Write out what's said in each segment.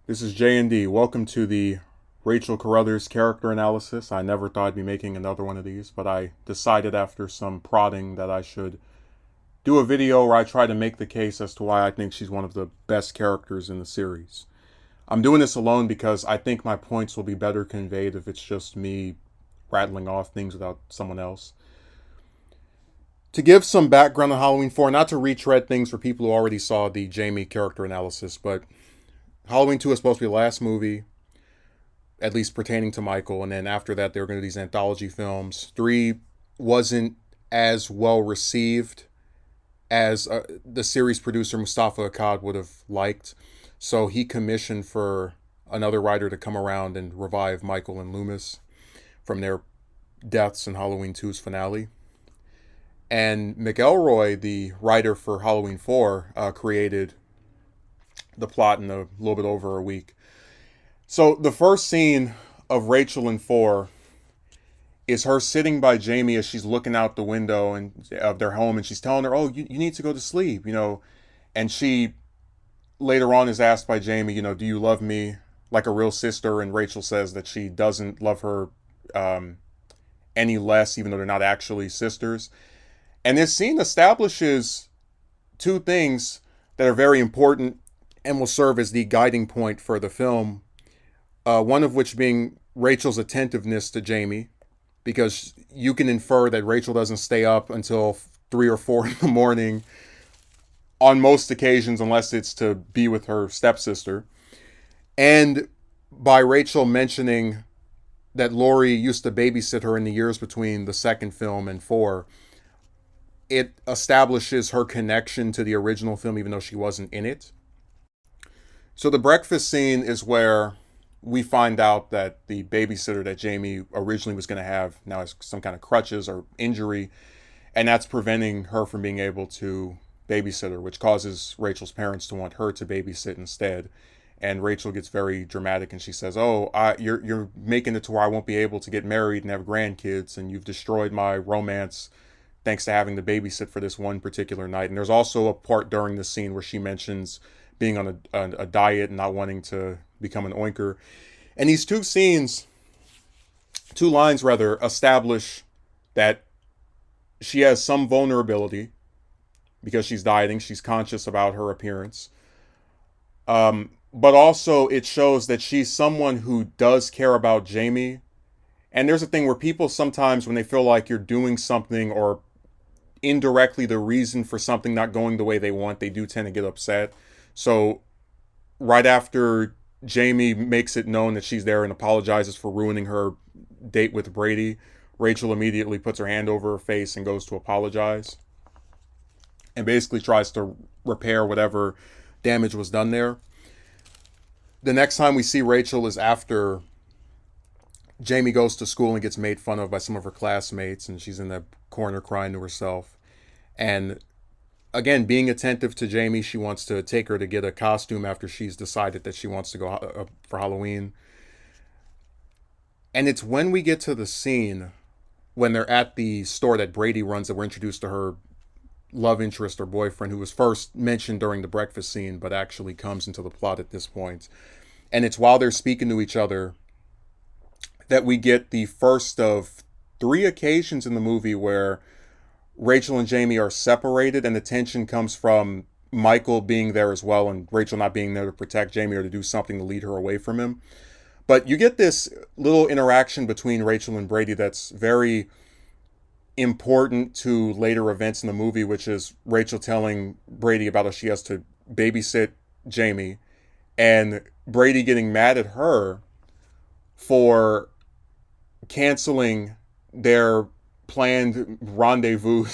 This is J&D. Welcome to the Rachel Carruthers character analysis. I never thought I'd be making another one of these, but I decided after some prodding that I should do a video where I try to make the case as to why I think she's one of the best characters in the series. I'm doing this alone because I think my points will be better conveyed if it's just me rattling off things without someone else. To give some background on Halloween 4, not to retread things for people who already saw the Jamie character analysis, but Halloween 2 is supposed to be the last movie, at least pertaining to Michael, and then after that they were going to do these anthology films. 3 wasn't as well received as the series producer Mustafa Akkad would have liked, so he commissioned for another writer to come around and revive Michael and Loomis from their deaths in Halloween 2's finale. And McElroy, the writer for Halloween 4, created the plot in a little bit over a week. So the first scene of Rachel in 4 is her sitting by Jamie as she's looking out the window of their home, and she's telling her, "Oh, you need to go to sleep," And she later on is asked by Jamie, "Do you love me like a real sister?" And Rachel says that she doesn't love her any less, even though they're not actually sisters. And this scene establishes two things that are very important and will serve as the guiding point for the film. One of which being Rachel's attentiveness to Jamie, because you can infer that Rachel doesn't stay up until 3 or 4 in the morning on most occasions, unless it's to be with her stepsister. And by Rachel mentioning that Laurie used to babysit her in the years between the second film and 4, it establishes her connection to the original film, even though she wasn't in it. So the breakfast scene is where we find out that the babysitter that Jamie originally was going to have now has some kind of crutches or injury, and that's preventing her from being able to babysit her, which causes Rachel's parents to want her to babysit instead. And Rachel gets very dramatic and she says, "Oh, you're making it to where I won't be able to get married and have grandkids, and you've destroyed my romance thanks to having to babysit for this one particular night." And there's also a part during the scene where she mentions being on a diet and not wanting to become an oinker. And these two lines establish that she has some vulnerability because she's dieting. She's conscious about her appearance. But also it shows that she's someone who does care about Jamie. And there's a thing where people sometimes, when they feel like you're doing something or indirectly the reason for something not going the way they want, they do tend to get upset. So right after Jamie makes it known that she's there and apologizes for ruining her date with Brady, Rachel immediately puts her hand over her face and goes to apologize and basically tries to repair whatever damage was done there. The next time we see Rachel is after Jamie goes to school and gets made fun of by some of her classmates, and she's in the corner crying to herself. And again, being attentive to Jamie, she wants to take her to get a costume after she's decided that she wants to go for Halloween. And it's when we get to the scene when they're at the store that Brady runs that we're introduced to her love interest or boyfriend, who was first mentioned during the breakfast scene but actually comes into the plot at this point. And it's while they're speaking to each other that we get the first of 3 occasions in the movie where Rachel and Jamie are separated, and the tension comes from Michael being there as well and Rachel not being there to protect Jamie or to do something to lead her away from him. But you get this little interaction between Rachel and Brady that's very important to later events in the movie, which is Rachel telling Brady about how she has to babysit Jamie, and Brady getting mad at her for canceling their planned rendezvous.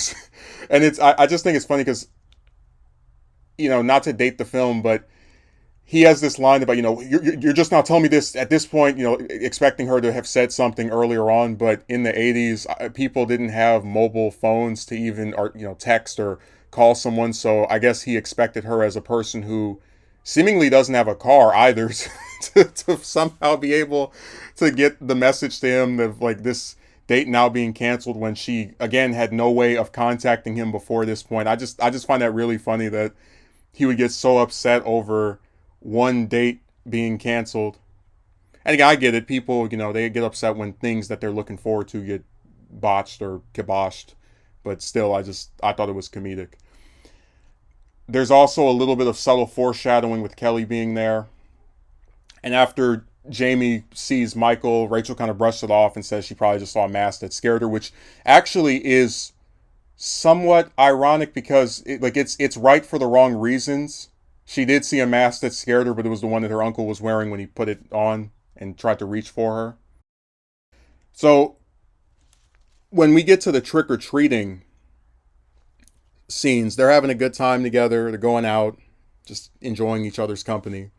And I just think it's funny because, not to date the film, but he has this line about, you're just now telling me this at this point, expecting her to have said something earlier on. But in the 80s, people didn't have mobile phones to even, or, text or call someone. So I guess he expected her, as a person who seemingly doesn't have a car either, to somehow be able to get the message to him of like this date now being canceled, when she again had no way of contacting him before this point. I just find that really funny that he would get so upset over one date being canceled. And again, I get it. People, they get upset when things that they're looking forward to get botched or kiboshed. But still, I thought it was comedic. There's also a little bit of subtle foreshadowing with Kelly being there. And after Jamie sees Michael, Rachel kind of brushes it off and says she probably just saw a mask that scared her, which actually is somewhat ironic because it's right for the wrong reasons. She did see a mask that scared her, but it was the one that her uncle was wearing when he put it on and tried to reach for her. So when we get to the trick or treating scenes, they're having a good time together. They're going out, just enjoying each other's company.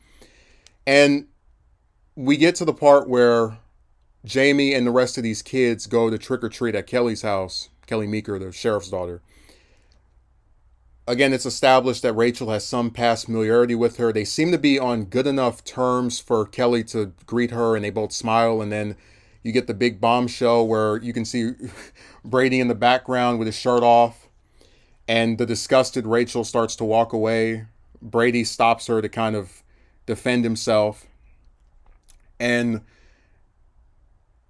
And we get to the part where Jamie and the rest of these kids go to trick or treat at Kelly's house, Kelly Meeker, the sheriff's daughter. Again, it's established that Rachel has some past familiarity with her. They seem to be on good enough terms for Kelly to greet her, and they both smile. And then you get the big bombshell where you can see Brady in the background with his shirt off, and the disgusted Rachel starts to walk away. Brady stops her to kind of defend himself. And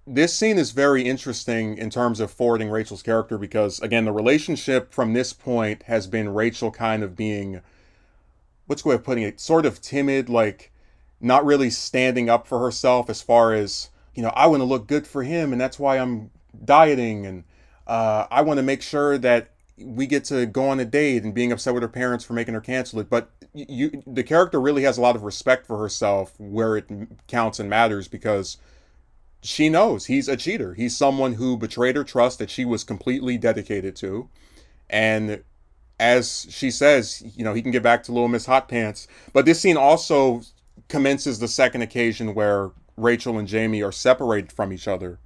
this scene is very interesting in terms of forwarding Rachel's character because, again, the relationship from this point has been Rachel kind of being, what's the way of putting it, sort of timid, like not really standing up for herself as far as, I want to look good for him and that's why I'm dieting, and I want to make sure that we get to go on a date, and being upset with her parents for making her cancel it. But the character really has a lot of respect for herself where it counts and matters because she knows he's a cheater. He's someone who betrayed her trust that she was completely dedicated to. And as she says, he can get back to Little Miss Hot Pants. But this scene also commences the second occasion where Rachel and Jamie are separated from each other.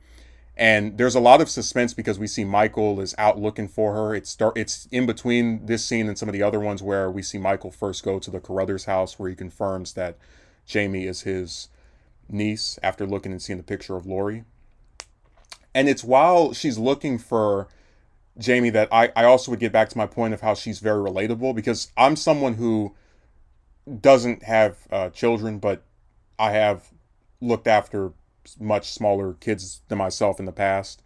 And there's a lot of suspense because we see Michael is out looking for her. It's in between this scene and some of the other ones where we see Michael first go to the Carruthers house where he confirms that Jamie is his niece after looking and seeing the picture of Lori. And it's while she's looking for Jamie that I also would get back to my point of how she's very relatable because I'm someone who doesn't have children, but I have looked after much smaller kids than myself in the past.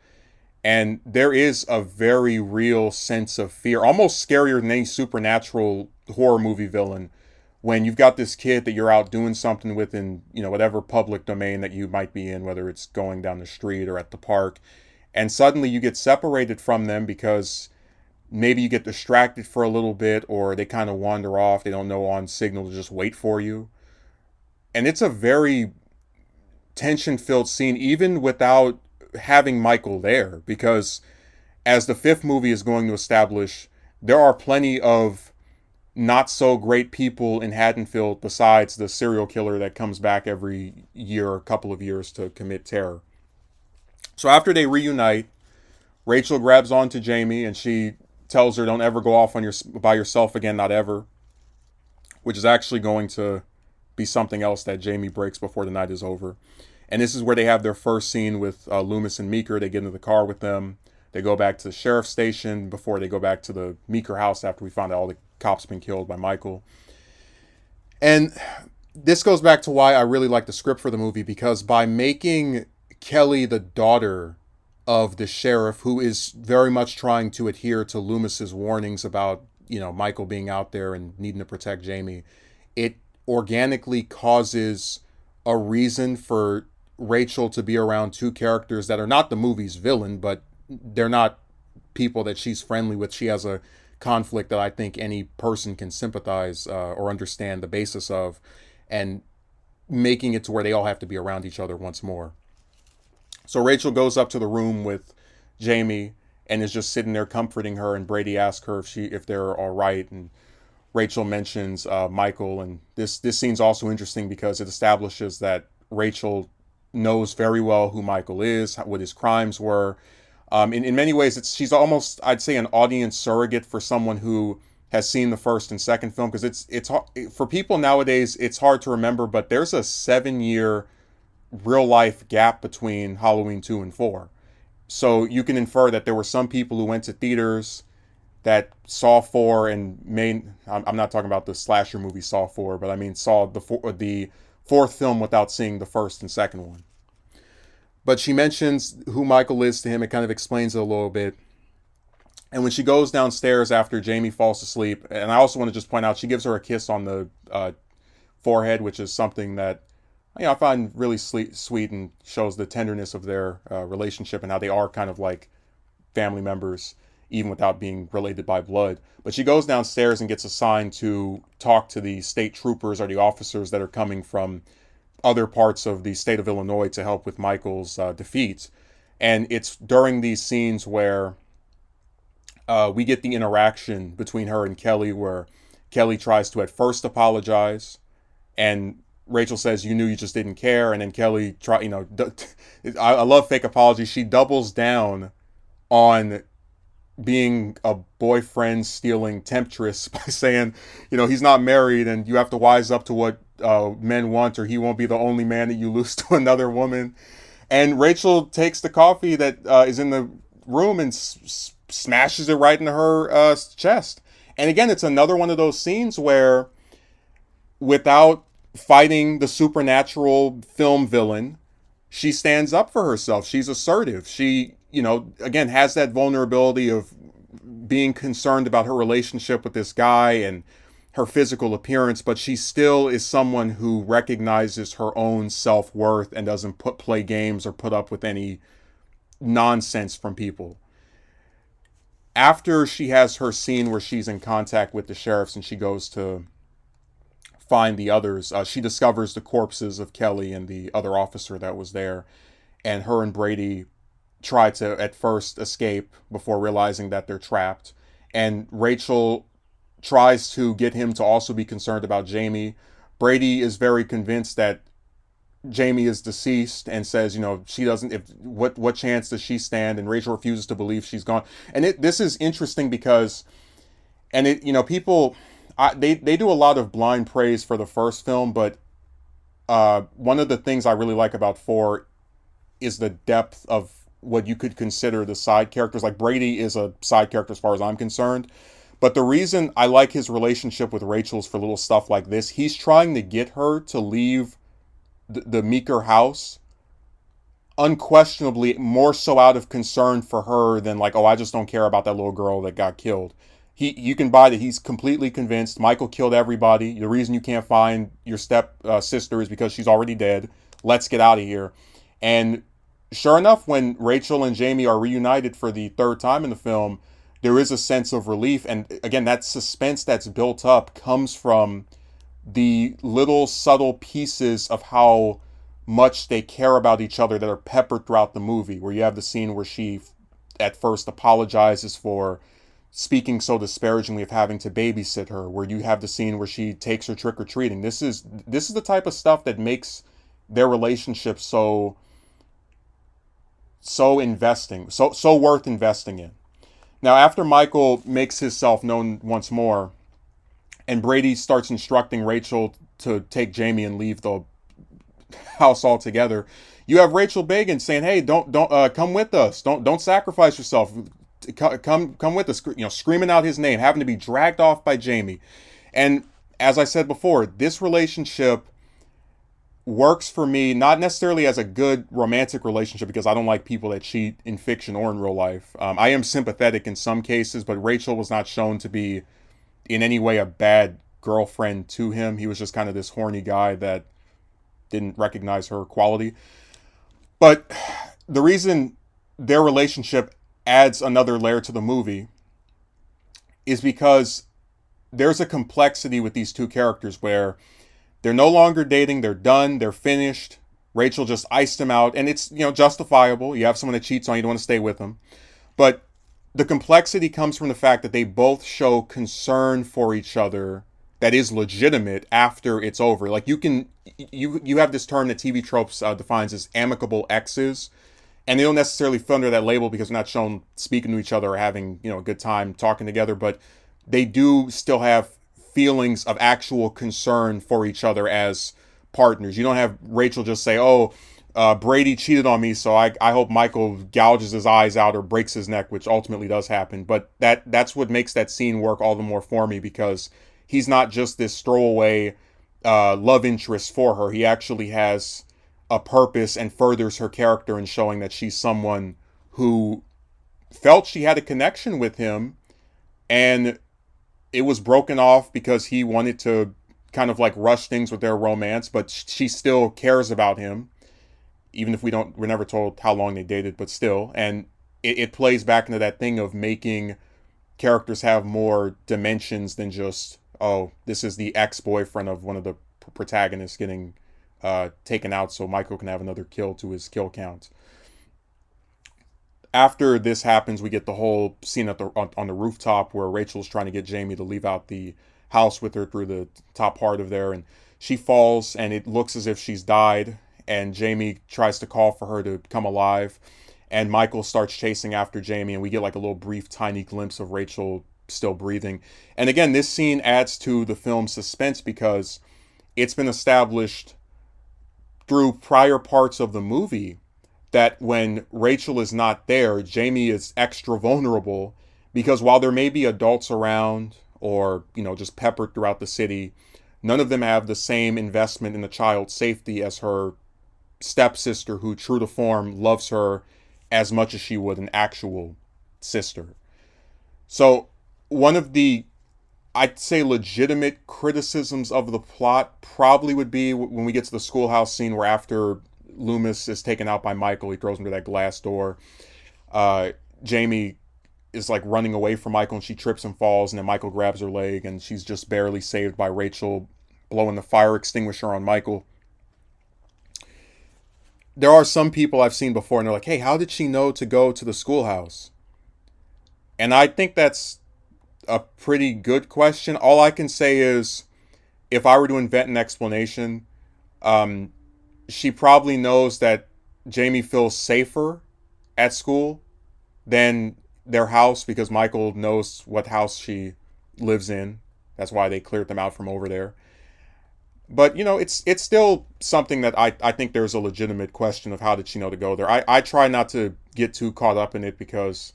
And there is a very real sense of fear, almost scarier than any supernatural horror movie villain, when you've got this kid that you're out doing something with in, whatever public domain that you might be in, whether it's going down the street or at the park, and suddenly you get separated from them because maybe you get distracted for a little bit or they kind of wander off. They don't know on signal to just wait for you. And it's a very tension-filled scene, even without having Michael there, because as the fifth movie is going to establish, there are plenty of not so great people in Haddonfield besides the serial killer that comes back every year or a couple of years to commit terror. So after they reunite, Rachel grabs onto Jamie and she tells her, don't ever go off by yourself again, not ever, which is actually going to be something else that Jamie breaks before the night is over. And this is where they have their first scene with Loomis and Meeker. They get into the car with them. They go back to the sheriff's station before they go back to the Meeker house after we find out all the cops been killed by Michael. And this goes back to why I really like the script for the movie, because by making Kelly the daughter of the sheriff, who is very much trying to adhere to Loomis's warnings about, Michael being out there and needing to protect Jamie, it organically causes a reason for Rachel to be around two characters that are not the movie's villain, but they're not people that she's friendly with. She has a conflict that I think any person can sympathize or understand the basis of, and making it to where they all have to be around each other once more. So Rachel goes up to the room with Jamie and is just sitting there comforting her, and Brady asks her if they're all right, and Rachel mentions Michael. And this scene's also interesting because it establishes that Rachel knows very well who Michael is, what his crimes were. In many ways, she's almost, I'd say, an audience surrogate for someone who has seen the first and second film, because it's for people nowadays, it's hard to remember, but there's a 7-year real life gap between Halloween 2 and 4. So you can infer that there were some people who went to theaters that saw 4 and I'm not talking about the slasher movie Saw 4, but I mean saw the fourth film without seeing the first and second one. But she mentions who Michael is to him. It kind of explains it a little bit. And when she goes downstairs after Jamie falls asleep, and I also want to just point out, she gives her a kiss on the forehead, which is something that I find really sweet and shows the tenderness of their relationship and how they are kind of like family members, even without being related by blood. But she goes downstairs and gets assigned to talk to the state troopers or the officers that are coming from other parts of the state of Illinois to help with Michael's defeat. And it's during these scenes where we get the interaction between her and Kelly, where Kelly tries to at first apologize, and Rachel says, "You knew, you just didn't care." And then Kelly I love fake apologies. She doubles down on being a boyfriend stealing temptress by saying, he's not married and you have to wise up to what men want, or he won't be the only man that you lose to another woman. And Rachel takes the coffee that is in the room and smashes it right into her chest. And again, it's another one of those scenes where, without fighting the supernatural film villain, she stands up for herself. She's assertive. She, again, has that vulnerability of being concerned about her relationship with this guy and her physical appearance, but she still is someone who recognizes her own self-worth and doesn't play games or put up with any nonsense from people. After she has her scene where she's in contact with the sheriffs and she goes to find the others, she discovers the corpses of Kelly and the other officer that was there, and her and Brady try to at first escape before realizing that they're trapped. And Rachel tries to get him to also be concerned about Jamie. Brady is very convinced that Jamie is deceased and says, she doesn't, what chance does she stand? And Rachel refuses to believe she's gone. And this is interesting because, people, they do a lot of blind praise for the first film, but one of the things I really like about 4 is the depth of what you could consider the side characters. Like, Brady is a side character as far as I'm concerned. But the reason I like his relationship with Rachel is for little stuff like this. He's trying to get her to leave the Meeker house, unquestionably more so out of concern for her than like, oh, I just don't care about that little girl that got killed. You can buy that he's completely convinced Michael killed everybody. The reason you can't find your step sister is because she's already dead. Let's get out of here. And sure enough, when Rachel and Jamie are reunited for the third time in the film, there is a sense of relief. And again, that suspense that's built up comes from the little subtle pieces of how much they care about each other that are peppered throughout the movie, where you have the scene where she at first apologizes for speaking so disparagingly of having to babysit her, where you have the scene where she takes her trick-or-treating. This is the type of stuff that makes their relationship so investing, so worth investing in. Now, after Michael makes himself known once more, and Brady starts instructing Rachel to take Jamie and leave the house altogether, you have Rachel begging, saying, "Hey, don't come with us. Don't sacrifice yourself. Come with us." Screaming out his name, having to be dragged off by Jamie. And as I said before, this relationship works for me, not necessarily as a good romantic relationship, because I don't like people that cheat in fiction or in real life. I am sympathetic in some cases, but Rachel was not shown to be in any way a bad girlfriend to him. He was just kind of this horny guy that didn't recognize her quality. But the reason their relationship adds another layer to the movie is because there's a complexity with these two characters where they're no longer dating, they're done, they're finished. Rachel just iced him out, and it's, justifiable. You have someone that cheats on you, you don't want to stay with them. But the complexity comes from the fact that they both show concern for each other that is legitimate after it's over. Like, you have this term that TV Tropes defines as amicable exes, and they don't necessarily fit under that label because they're not shown speaking to each other or having, a good time talking together, but they do still have feelings of actual concern for each other as partners. You don't have Rachel just say, "Oh, Brady cheated on me, so I hope Michael gouges his eyes out or breaks his neck," which ultimately does happen. But that's what makes that scene work all the more for me, because he's not just this throwaway love interest for her. He actually has a purpose and furthers her character in showing that she's someone who felt she had a connection with him, and it was broken off because he wanted to kind of like rush things with their romance, but she still cares about him, even if we're never told how long they dated, but still. And it plays back into that thing of making characters have more dimensions than just, oh, this is the ex-boyfriend of one of the protagonists getting taken out so Michael can have another kill to his kill count. After this happens, we get the whole scene on the rooftop where Rachel's trying to get Jamie to leave out the house with her through the top part of there, and she falls, and it looks as if she's died, and Jamie tries to call for her to come alive, and Michael starts chasing after Jamie, and we get like a little brief tiny glimpse of Rachel still breathing. And again, this scene adds to the film's suspense because it's been established through prior parts of the movie that when Rachel is not there, Jamie is extra vulnerable, because while there may be adults around or, just peppered throughout the city, none of them have the same investment in the child's safety as her stepsister, who, true to form, loves her as much as she would an actual sister. So one of the, I'd say, legitimate criticisms of the plot probably would be when we get to the schoolhouse scene where after Loomis is taken out by Michael, he throws him to that glass door. Jamie is like running away from Michael, and she trips and falls, and then Michael grabs her leg, and she's just barely saved by Rachel blowing the fire extinguisher on Michael. There are some people I've seen before, and they're like, hey, how did she know to go to the schoolhouse? And I think that's a pretty good question. All I can say is, if I were to invent an explanation, she probably knows that Jamie feels safer at school than their house, because Michael knows what house she lives in. That's why they cleared them out from over there. But, it's still something that I think there's a legitimate question of how did she know to go there. I try not to get too caught up in it, because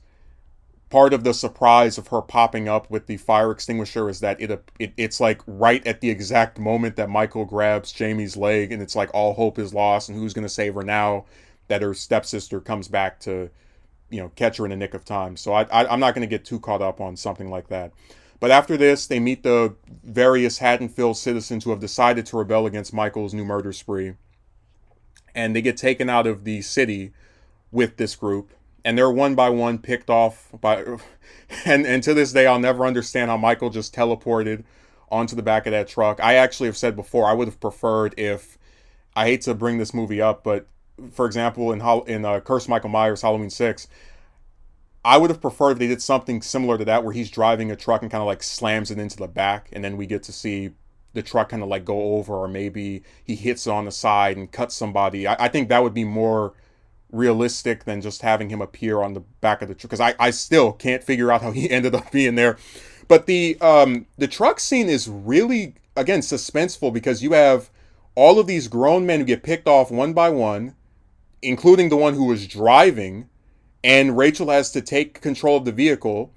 part of the surprise of her popping up with the fire extinguisher is that it's like right at the exact moment that Michael grabs Jamie's leg, and it's like all hope is lost, and who's going to save her now that her stepsister comes back to, catch her in the nick of time. So I'm not going to get too caught up on something like that. But after this, they meet the various Haddonfield citizens who have decided to rebel against Michael's new murder spree, and they get taken out of the city with this group, and they're one by one picked off by, and to this day I'll never understand how Michael just teleported onto the back of that truck. I actually have said before, I would have preferred if, I hate to bring this movie up, but for example in Curse Michael Myers Halloween 6, I would have preferred if they did something similar to that, where he's driving a truck and kind of like slams it into the back, and then we get to see the truck kind of like go over, or maybe he hits it on the side and cuts somebody. I think that would be more realistic than just having him appear on the back of the truck, because I still can't figure out how he ended up being there. But the truck scene is really, again, suspenseful, because you have all of these grown men who get picked off one by one, including the one who was driving, and Rachel has to take control of the vehicle,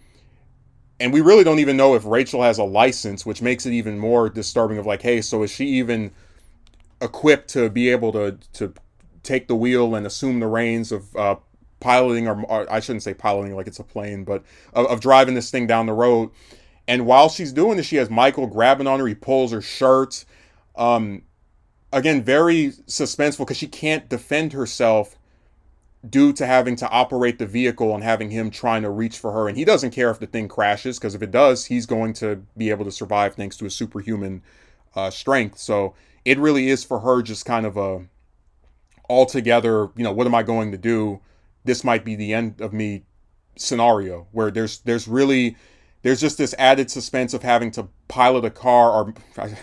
and we really don't even know if Rachel has a license, which makes it even more disturbing of like, hey, so is she even equipped to be able to take the wheel and assume the reins of piloting, or I shouldn't say piloting like it's a plane, but of driving this thing down the road. And while she's doing this, she has Michael grabbing on her. He pulls her shirt. Again, very suspenseful, because she can't defend herself due to having to operate the vehicle and having him trying to reach for her. And he doesn't care if the thing crashes, because if it does, he's going to be able to survive thanks to his superhuman strength. So it really is for her just kind of a altogether, what am I going to do? This might be the end of me scenario, where there's just this added suspense of having to pilot a car, or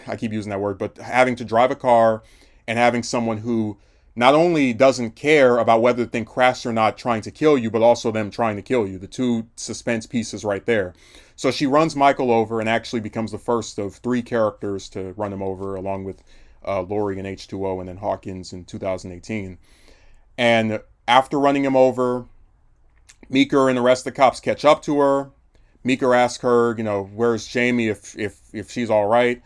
I keep using that word, but having to drive a car and having someone who not only doesn't care about whether the thing crashed or not trying to kill you, but also them trying to kill you. The two suspense pieces right there. So she runs Michael over and actually becomes the first of 3 characters to run him over, along with Laurie in H2O and then Hawkins in 2018. And after running him over, Meeker and the rest of the cops catch up to her. Meeker asks her, where's Jamie, if she's all right.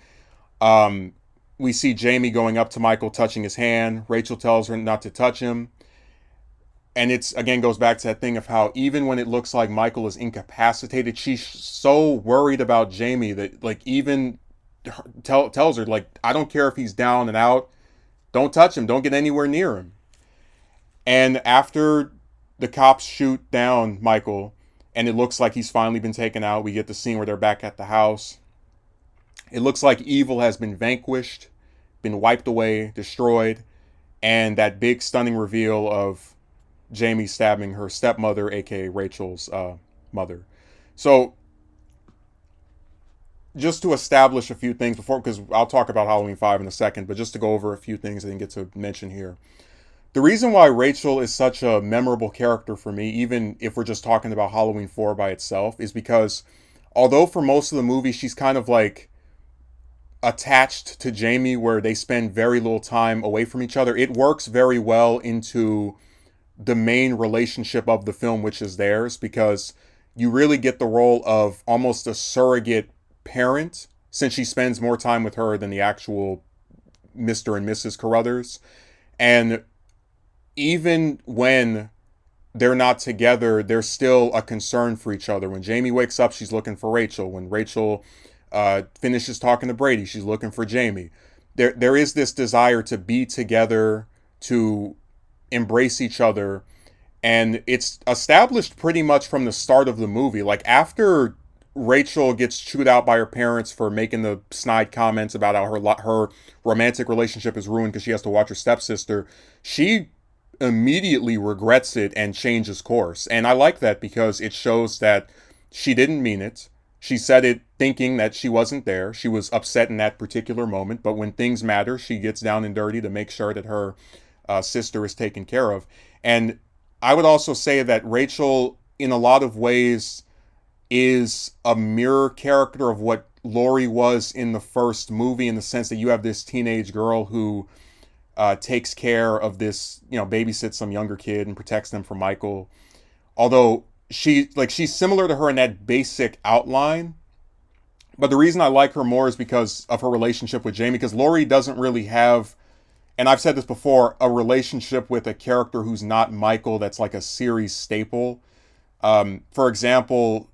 we see Jamie going up to Michael, touching his hand. Rachel tells her not to touch him. And it's, again, goes back to that thing of how even when it looks like Michael is incapacitated, she's so worried about Jamie that, like, even tells her, like, I don't care if he's down and out. Don't touch him. Don't get anywhere near him. And after the cops shoot down Michael and it looks like he's finally been taken out, we get the scene where they're back at the house. It looks like evil has been vanquished, been wiped away, destroyed, and that big stunning reveal of Jamie stabbing her stepmother, aka Rachel's mother. So, just to establish a few things before, because I'll talk about Halloween 5 in a second, but just to go over a few things I didn't get to mention here. The reason why Rachel is such a memorable character for me, even if we're just talking about Halloween 4 by itself, is because although for most of the movie she's kind of like attached to Jamie, where they spend very little time away from each other, it works very well into the main relationship of the film, which is theirs, because you really get the role of almost a surrogate parent, since she spends more time with her than the actual Mr. and Mrs. Carruthers. And even when they're not together, there's still a concern for each other. When Jamie wakes up, she's looking for Rachel. When Rachel finishes talking to Brady, she's looking for Jamie. There is this desire to be together, to embrace each other, and it's established pretty much from the start of the movie. Like, after Rachel gets chewed out by her parents for making the snide comments about how her romantic relationship is ruined because she has to watch her stepsister, she immediately regrets it and changes course. And I like that because it shows that she didn't mean it. She said it thinking that she wasn't there. She was upset in that particular moment, but when things matter, she gets down and dirty to make sure that her sister is taken care of. And I would also say that Rachel, in a lot of ways, is a mirror character of what Laurie was in the first movie, in the sense that you have this teenage girl who takes care of this, babysits some younger kid and protects them from Michael. Although she's similar to her in that basic outline. But the reason I like her more is because of her relationship with Jamie, because Laurie doesn't really have, and I've said this before, a relationship with a character who's not Michael that's like a series staple. For example,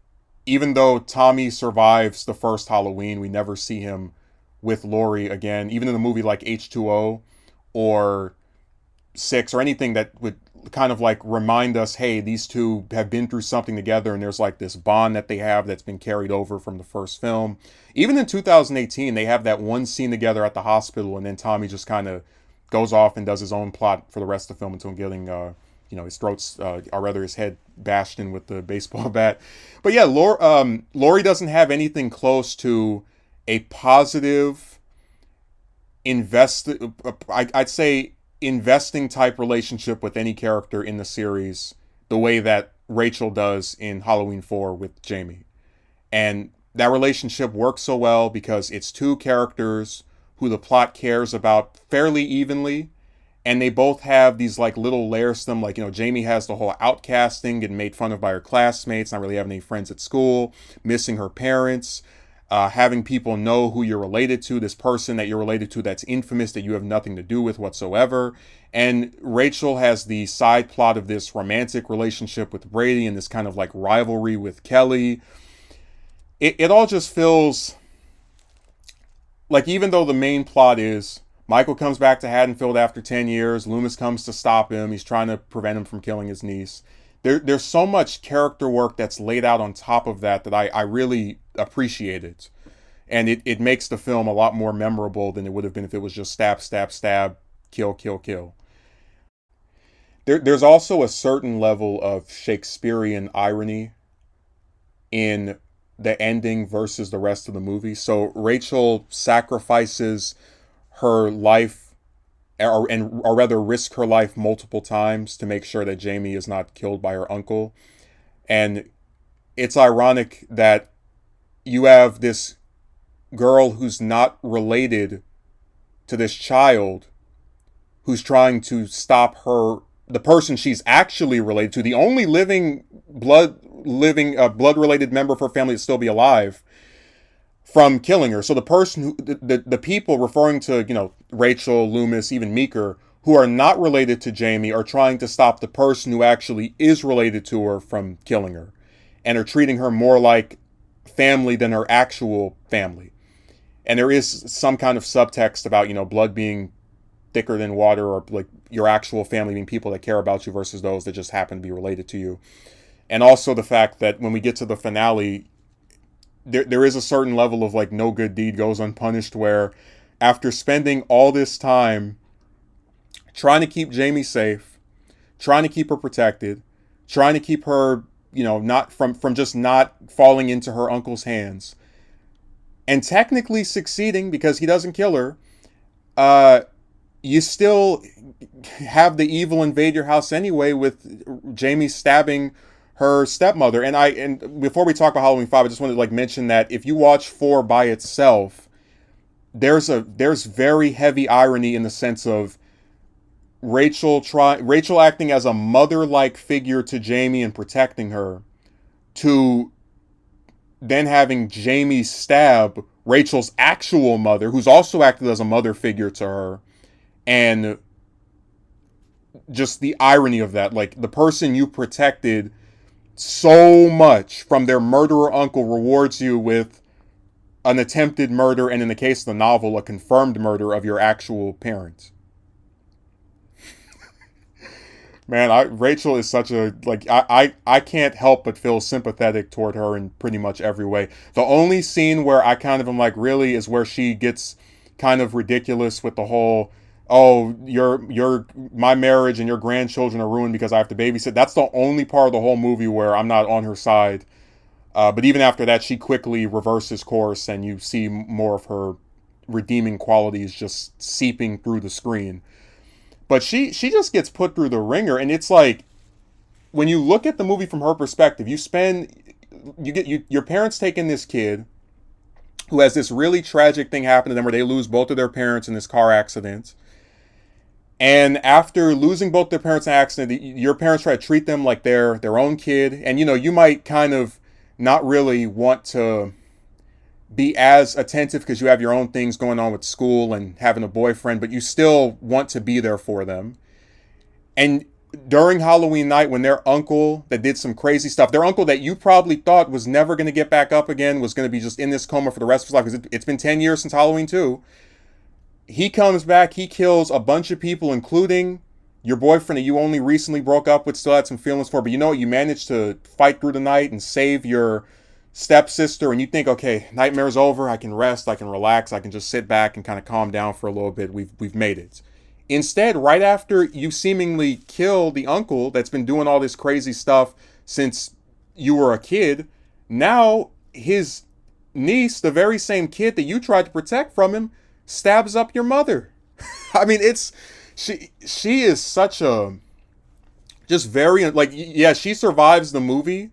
even though Tommy survives the first Halloween, we never see him with Laurie again, even in a movie like H2O or 6 or anything that would kind of like remind us, hey, these two have been through something together, and there's like this bond that they have that's been carried over from the first film. Even in 2018, they have that one scene together at the hospital, and then Tommy just kind of goes off and does his own plot for the rest of the film until getting his throat's or rather his head bashed in with the baseball bat. But yeah, Laurie doesn't have anything close to a positive I'd say investing type relationship with any character in the series the way that Rachel does in Halloween 4 with Jamie. And that relationship works so well because it's two characters who the plot cares about fairly evenly, and they both have these like little layers to them. Like, Jamie has the whole outcasting, getting made fun of by her classmates, not really having any friends at school, missing her parents, having people know who you're related to, this person that you're related to that's infamous, that you have nothing to do with whatsoever. And Rachel has the side plot of this romantic relationship with Brady and this kind of like rivalry with Kelly. It all just feels like, even though the main plot is Michael comes back to Haddonfield after 10 years, Loomis comes to stop him, he's trying to prevent him from killing his niece. There's so much character work that's laid out on top of that I really appreciate it. And it makes the film a lot more memorable than it would have been if it was just stab, stab, stab, kill, kill, kill. There's also a certain level of Shakespearean irony in the ending versus the rest of the movie. So Rachel sacrifices her life, or rather risk her life multiple times to make sure that Jamie is not killed by her uncle. And it's ironic that you have this girl who's not related to this child who's trying to stop the person she's actually related to, the only blood related member of her family to still be alive, from killing her. So the person who, the people referring to, Rachel, Loomis, even Meeker, who are not related to Jamie are trying to stop the person who actually is related to her from killing her, and are treating her more like family than her actual family. And there is some kind of subtext about, blood being thicker than water, or like your actual family being people that care about you versus those that just happen to be related to you. And also the fact that when we get to the finale, there is a certain level of like no good deed goes unpunished, where after spending all this time trying to keep Jamie safe, trying to keep her protected, trying to keep her, not from just not falling into her uncle's hands, and technically succeeding because he doesn't kill her, you still have the evil invade your house anyway, with Jamie stabbing her stepmother. And before we talk about Halloween 5, I just wanted to like mention that if you watch 4 by itself, there's very heavy irony in the sense of Rachel acting as a mother-like figure to Jamie and protecting her, to then having Jamie stab Rachel's actual mother, who's also acted as a mother figure to her. And just the irony of that, like the person you protected so much from their murderer uncle rewards you with an attempted murder, and in the case of the novel, a confirmed murder of your actual parents. Man, Rachel is such a, like, I can't help but feel sympathetic toward her in pretty much every way. The only scene where I kind of am like, really, is where she gets kind of ridiculous with the whole, oh, my marriage and your grandchildren are ruined because I have to babysit. That's the only part of the whole movie where I'm not on her side. But even after that, she quickly reverses course, and you see more of her redeeming qualities just seeping through the screen. But she just gets put through the ringer, and it's like, when you look at the movie from her perspective, your parents take in this kid who has this really tragic thing happen to them where they lose both of their parents in this car accident. And after losing both their parents in an accident, your parents try to treat them like they're their own kid. And, you might kind of not really want to be as attentive because you have your own things going on with school and having a boyfriend, but you still want to be there for them. And during Halloween night, when their uncle that did some crazy stuff, their uncle that you probably thought was never going to get back up again, was going to be just in this coma for the rest of his life, because it's been 10 years since Halloween 2. He comes back, he kills a bunch of people, including your boyfriend that you only recently broke up with, still had some feelings for, but you managed to fight through the night and save your stepsister, and you think, okay, nightmare's over, I can rest, I can relax, I can just sit back and kind of calm down for a little bit, we've made it. Instead, right after you seemingly kill the uncle that's been doing all this crazy stuff since you were a kid, now his niece, the very same kid that you tried to protect from him, stabs up your mother. I mean, she is such a, just very, like, yeah, she survives the movie.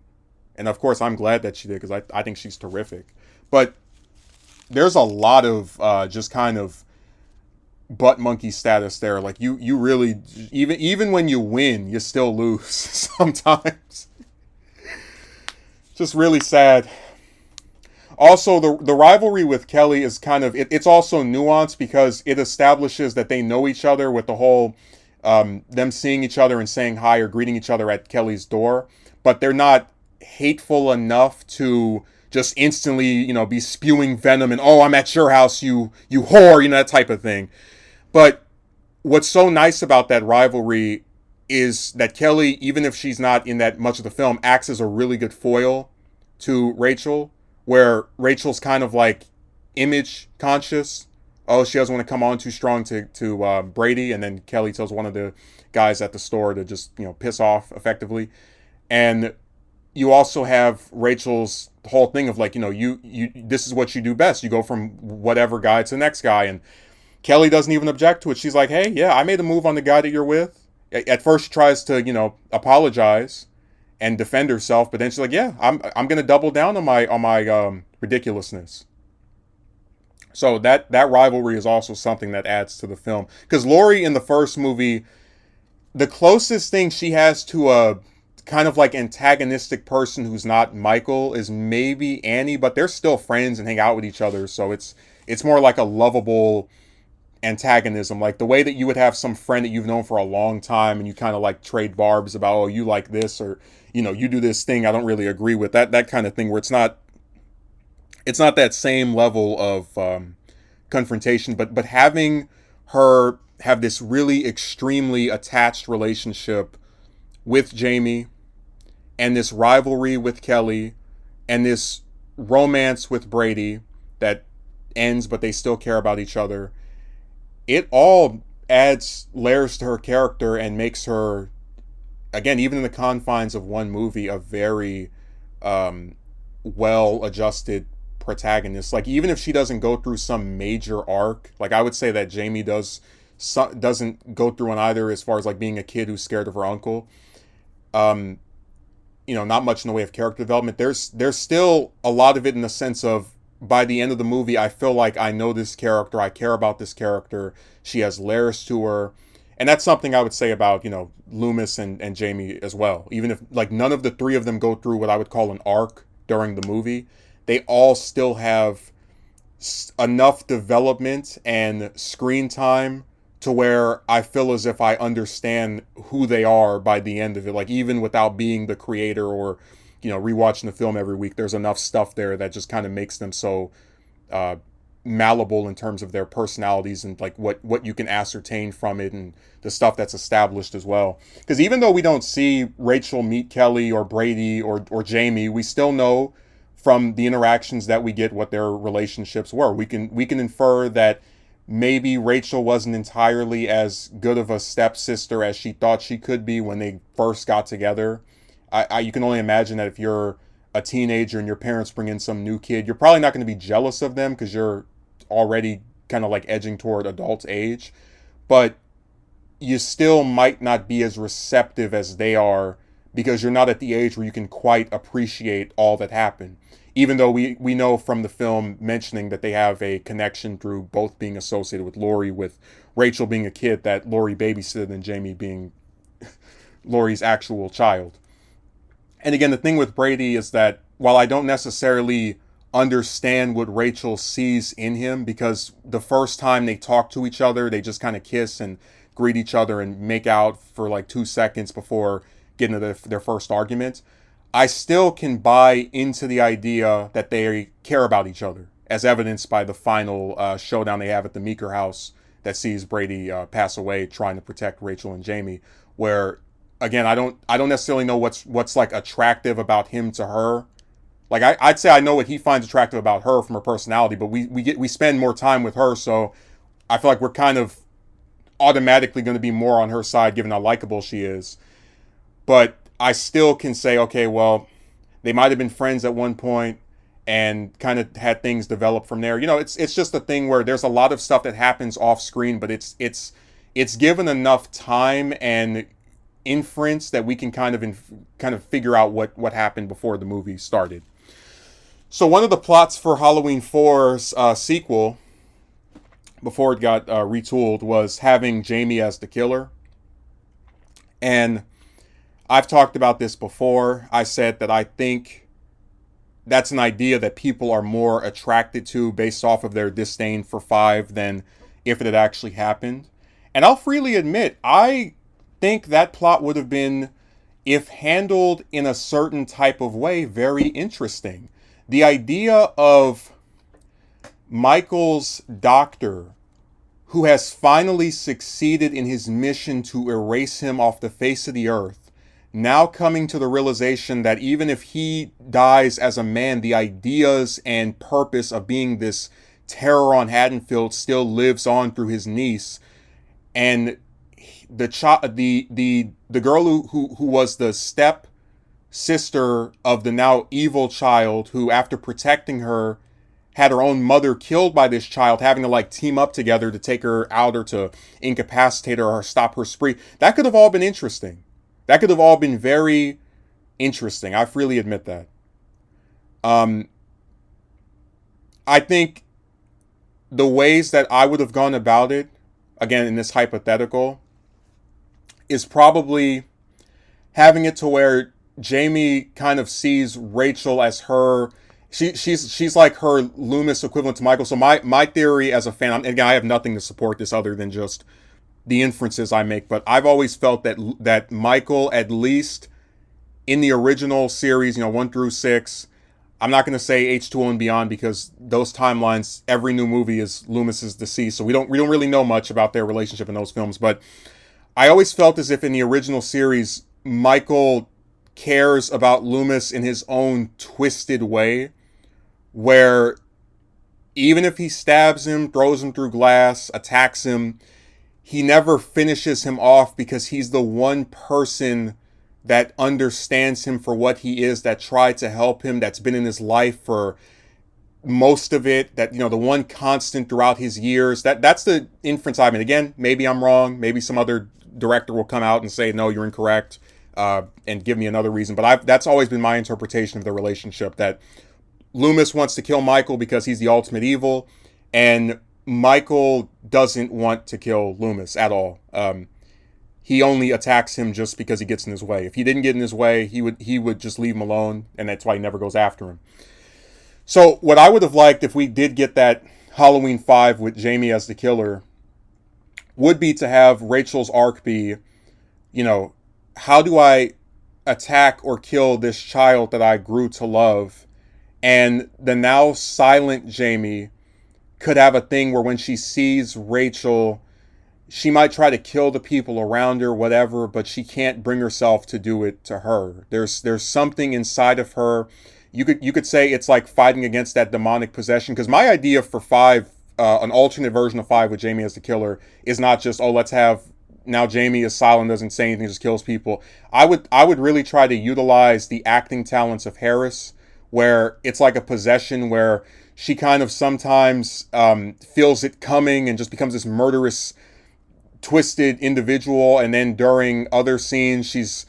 And of course, I'm glad that she did, because I think she's terrific. But there's a lot of just kind of butt monkey status there. Like, you really, even when you win, you still lose sometimes. Just really sad. Also, the rivalry with Kelly is kind of, it's also nuanced, because it establishes that they know each other with the whole them seeing each other and saying hi or greeting each other at Kelly's door. But they're not hateful enough to just instantly, be spewing venom and, oh, I'm at your house, you whore, that type of thing. But what's so nice about that rivalry is that Kelly, even if she's not in that much of the film, acts as a really good foil to Rachel, where Rachel's kind of like image conscious. Oh, she doesn't want to come on too strong to Brady, and then Kelly tells one of the guys at the store to just, piss off effectively. And you also have Rachel's whole thing of like, you this is what you do best. You go from whatever guy to the next guy. And Kelly doesn't even object to it. She's like, hey, yeah, I made a move on the guy that you're with. At first she tries to, apologize and defend herself, but then she's like, yeah, I'm going to double down on my ridiculousness. So that rivalry is also something that adds to the film. Because Laurie in the first movie, the closest thing she has to a kind of like antagonistic person who's not Michael is maybe Annie, but they're still friends and hang out with each other. So it's more like a lovable antagonism, like the way that you would have some friend that you've known for a long time and you kind of like trade barbs about, oh, you like this, or you do this thing I don't really agree with, that kind of thing, where it's not that same level of confrontation, but having her have this really extremely attached relationship with Jamie, and this rivalry with Kelly, and this romance with Brady that ends, but they still care about each other. It all adds layers to her character and makes her, again, even in the confines of one movie, a very well adjusted protagonist. Like, even if she doesn't go through some major arc, like I would say that Jamie doesn't go through one either, as far as like being a kid who's scared of her uncle. Um, not much in the way of character development. There's still a lot of it in the sense of, by the end of the movie, I feel like I know this character, I care about this character, she has layers to her. And that's something I would say about, Loomis and Jamie as well. Even if like none of the three of them go through what I would call an arc during the movie, they all still have enough development and screen time to where I feel as if I understand who they are by the end of it. Like, even without being the creator or, rewatching the film every week, there's enough stuff there that just kind of makes them so malleable in terms of their personalities and like what you can ascertain from it, and the stuff that's established as well. Because even though we don't see Rachel meet Kelly or Brady or Jamie, we still know from the interactions that we get what their relationships were. We can infer that maybe Rachel wasn't entirely as good of a stepsister as she thought she could be when they first got together. You can only imagine that if you're a teenager and your parents bring in some new kid, you're probably not going to be jealous of them because you're already kind of like edging toward adult age. But you still might not be as receptive as they are because you're not at the age where you can quite appreciate all that happened. Even though we know from the film mentioning that they have a connection through both being associated with Laurie, with Rachel being a kid that Laurie babysitted and Jamie being Laurie's actual child. And again, the thing with Brady is that while I don't necessarily understand what Rachel sees in him, because the first time they talk to each other, they just kind of kiss and greet each other and make out for like 2 seconds before getting to their first argument, I still can buy into the idea that they care about each other, as evidenced by the final showdown they have at the Meeker house that sees Brady pass away trying to protect Rachel and Jamie, where again, I don't necessarily know what's like attractive about him to her. Like I'd say I know what he finds attractive about her from her personality, but we spend more time with her, so I feel like we're kind of automatically going to be more on her side given how likable she is. But I still can say, okay, well, they might have been friends at one point and kind of had things develop from there. It's just a thing where there's a lot of stuff that happens off screen, but it's given enough time and inference that we can kind of figure out what happened before the movie started. So one of the plots for Halloween 4's sequel, before it got retooled, was having Jamie as the killer. And I've talked about this before. I said that I think that's an idea that people are more attracted to based off of their disdain for 5 than if it had actually happened. And I'll freely admit, I think that plot would have been, if handled in a certain type of way, very interesting. The idea of Michael's doctor, who has finally succeeded in his mission to erase him off the face of the earth, now coming to the realization that even if he dies as a man, the ideas and purpose of being this terror on Haddonfield still lives on through his niece. And the girl who was the step sister of the now evil child, who after protecting her had her own mother killed by this child, having to like team up together to take her out or to incapacitate her or stop her spree. That could have all been interesting. That could have all been very interesting. I freely admit that. I think the ways that I would have gone about it, again, in this hypothetical, is probably having it to where Jamie kind of sees Rachel as her. She's like her Loomis equivalent to Michael. So my theory as a fan, and again, I have nothing to support this other than just the inferences I make, but I've always felt that Michael, at least in the original series, 1 through 6, I'm not going to say H2O and beyond because those timelines, every new movie is Loomis's deceased, so we don't really know much about their relationship in those films. But I always felt as if in the original series, Michael cares about Loomis in his own twisted way, where even if he stabs him, throws him through glass, attacks him, he never finishes him off because he's the one person that understands him for what he is, that tried to help him, that's been in his life for most of it, that, the one constant throughout his years. That's the inference I made. Again, maybe I'm wrong. Maybe some other director will come out and say, no, you're incorrect, and give me another reason. But that's always been my interpretation of the relationship, that Loomis wants to kill Michael because he's the ultimate evil, and Michael doesn't want to kill Loomis at all. He only attacks him just because he gets in his way. If he didn't get in his way, he would just leave him alone, and that's why he never goes after him. So what I would have liked if we did get that Halloween 5 with Jamie as the killer would be to have Rachel's arc be, how do I attack or kill this child that I grew to love? And the now silent Jamie could have a thing where when she sees Rachel, she might try to kill the people around her, whatever, but she can't bring herself to do it to her. There's something inside of her. You could say it's like fighting against that demonic possession. Because my idea for 5, an alternate version of 5 with Jamie as the killer, is not just, let's have now Jamie is silent, doesn't say anything, just kills people. I would really try to utilize the acting talents of Harris, where it's like a possession where she kind of sometimes feels it coming and just becomes this murderous, twisted individual, and then during other scenes she's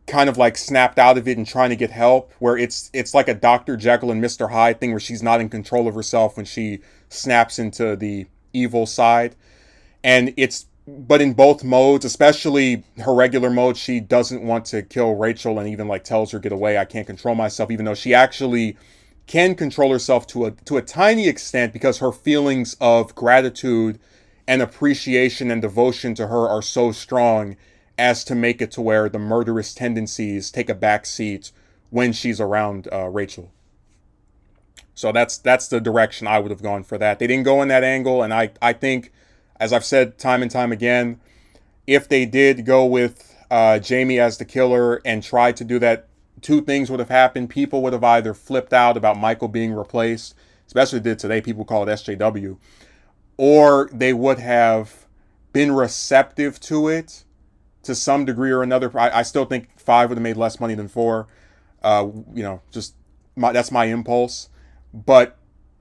kind of like snapped out of it and trying to get help, where it's like a Dr. Jekyll and Mr. Hyde thing, where she's not in control of herself when she snaps into the evil side. But in both modes, especially her regular mode, she doesn't want to kill Rachel and even like tells her, get away, I can't control myself, even though she actually can control herself to a tiny extent, because her feelings of gratitude and appreciation and devotion to her are so strong as to make it to where the murderous tendencies take a back seat when she's around Rachel. So that's the direction I would have gone for that. They didn't go in that angle, and I think, as I've said time and time again, if they did go with Jamie as the killer and tried to do that, 2 things would have happened. People would have either flipped out about Michael being replaced, especially did today, people call it SJW, or they would have been receptive to it to some degree or another. I still think 5 would have made less money than 4. That's my impulse. But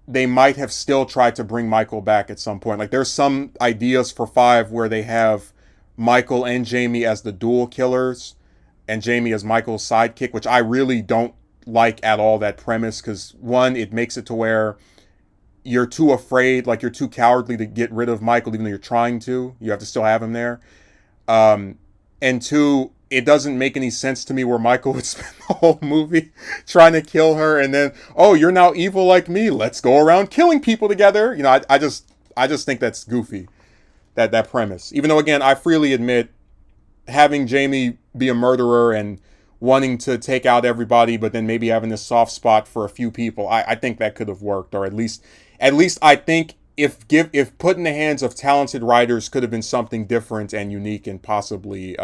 they might have still tried to bring Michael back at some point. Like, there's some ideas for 5 where they have Michael and Jamie as the dual killers, and Jamie as Michael's sidekick, which I really don't like at all, that premise, because 1, it makes it to where you're too afraid, like you're too cowardly to get rid of Michael, even though you're trying to. You have to still have him there. And 2, it doesn't make any sense to me where Michael would spend the whole movie trying to kill her, and then, you're now evil like me, let's go around killing people together. I just think that's goofy, that premise. Even though, again, I freely admit, having Jamie be a murderer and wanting to take out everybody, but then maybe having this soft spot for a few people, I think that could have worked. Or at least I think if put in the hands of talented writers, could have been something different and unique, and possibly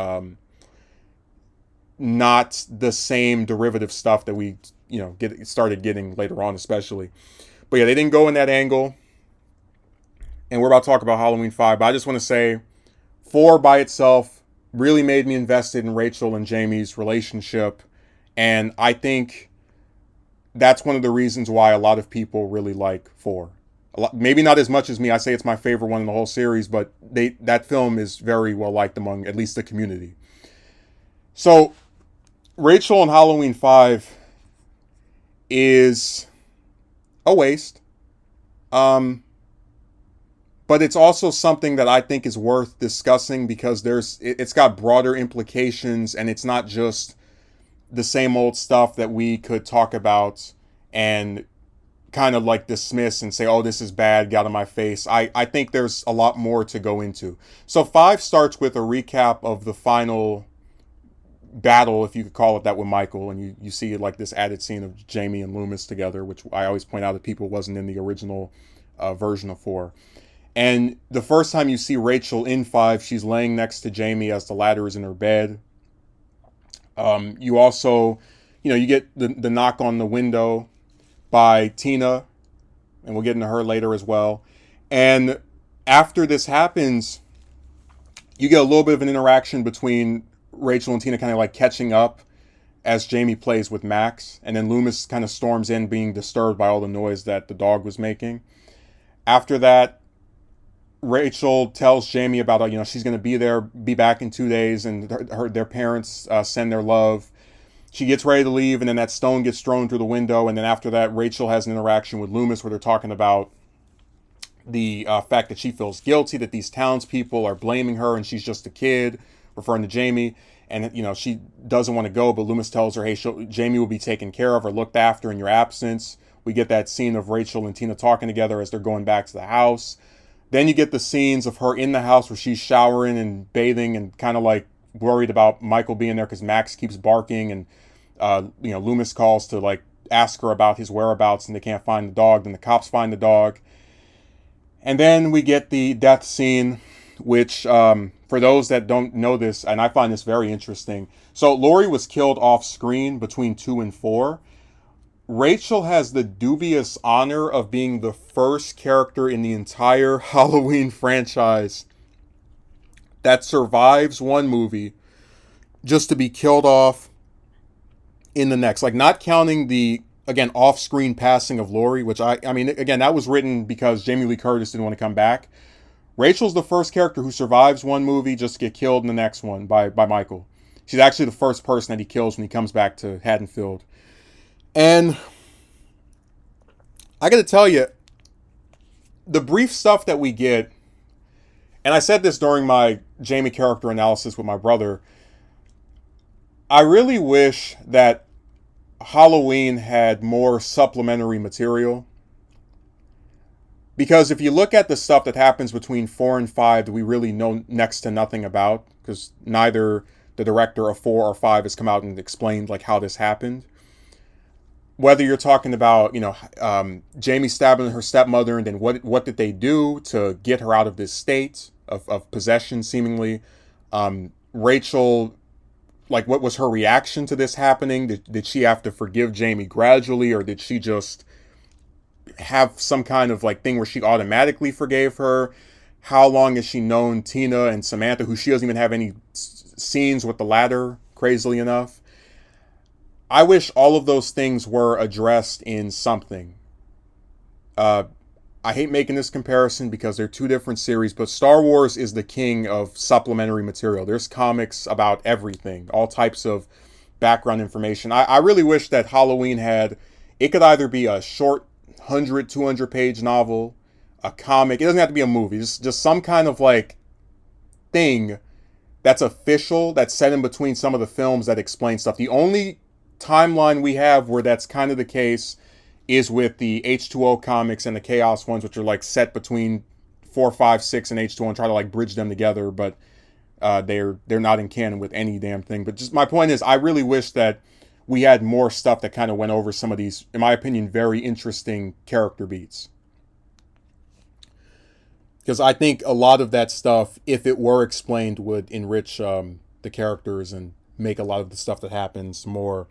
not the same derivative stuff that we started getting later on, especially. But yeah, they didn't go in that angle, and we're about to talk about Halloween 5. But I just want to say, 4 by itself really made me invested in Rachel and Jamie's relationship, and I think that's one of the reasons why a lot of people really like 4. Maybe not as much as me. I say it's my favorite one in the whole series, but that film is very well liked among at least the community. So Rachel in Halloween 5 is a waste. But it's also something that I think is worth discussing, because it's got broader implications, and it's not just the same old stuff that we could talk about and kind of like dismiss and say, oh, this is bad, get out of my face. I think there's a lot more to go into. So 5 starts with a recap of the final battle, if you could call it that, with Michael, and you see like this added scene of Jamie and Loomis together, which I always point out to people wasn't in the original version of 4. And the first time you see Rachel in 5, she's laying next to Jamie as the latter is in her bed. You also, you get the knock on the window by Tina, and we'll get into her later as well. And after this happens, you get a little bit of an interaction between Rachel and Tina kind of like catching up as Jamie plays with Max, and then Loomis kind of storms in being disturbed by all the noise that the dog was making. After that, Rachel tells Jamie about, she's going to be back in 2 days, and their parents send their love. She gets ready to leave, and then that stone gets thrown through the window, and then after that, Rachel has an interaction with Loomis where they're talking about the fact that she feels guilty, that these townspeople are blaming her, and she's just a kid, referring to Jamie, and, she doesn't want to go, but Loomis tells her, hey, Jamie will be taken care of or looked after in your absence. We get that scene of Rachel and Tina talking together as they're going back to the house. Then you get the scenes of her in the house where she's showering and bathing and kind of like worried about Michael being there because Max keeps barking, and Loomis calls to like ask her about his whereabouts, and they can't find the dog. Then the cops find the dog, and then we get the death scene, which for those that don't know this, and I find this very interesting. So Laurie was killed off screen between 2 and 4. Rachel has the dubious honor of being the first character in the entire Halloween franchise that survives one movie just to be killed off in the next. Like, not counting the, again, off-screen passing of Laurie, which I mean, again, that was written because Jamie Lee Curtis didn't want to come back. Rachel's the first character who survives one movie just to get killed in the next one by Michael. She's actually the first person that he kills when he comes back to Haddonfield. And I got to tell you, the brief stuff that we get, and I said this during my Jamie character analysis with my brother, I really wish that Halloween had more supplementary material. Because if you look at the stuff that happens between 4 and 5 that we really know next to nothing about, because neither the director of 4 or 5 has come out and explained like how this happened. Whether you're talking about, Jamie stabbing her stepmother, and then what did they do to get her out of this state of possession, seemingly. Rachel, like, what was her reaction to this happening? Did she have to forgive Jamie gradually, or did she just have some kind of like thing where she automatically forgave her? How long has she known Tina and Samantha, who she doesn't even have any scenes with the latter, crazily enough? I wish all of those things were addressed in something. I hate making this comparison because they're 2 different series, but Star Wars is the king of supplementary material. There's comics about everything, all types of background information. I really wish that Halloween it could either be a short 100, 200 page novel, a comic. It doesn't have to be a movie. Just some kind of like thing that's official, that's set in between some of the films that explain stuff. The only timeline we have where that's kind of the case is with the H2O comics and the Chaos ones, which are like set between 4, 5, 6 and H2O, and try to like bridge them together, but they're not in canon with any damn thing. But just my point is, I really wish that we had more stuff that kind of went over some of these, in my opinion, very interesting character beats. Because I think a lot of that stuff, if it were explained, would enrich the characters and make a lot of the stuff that happens more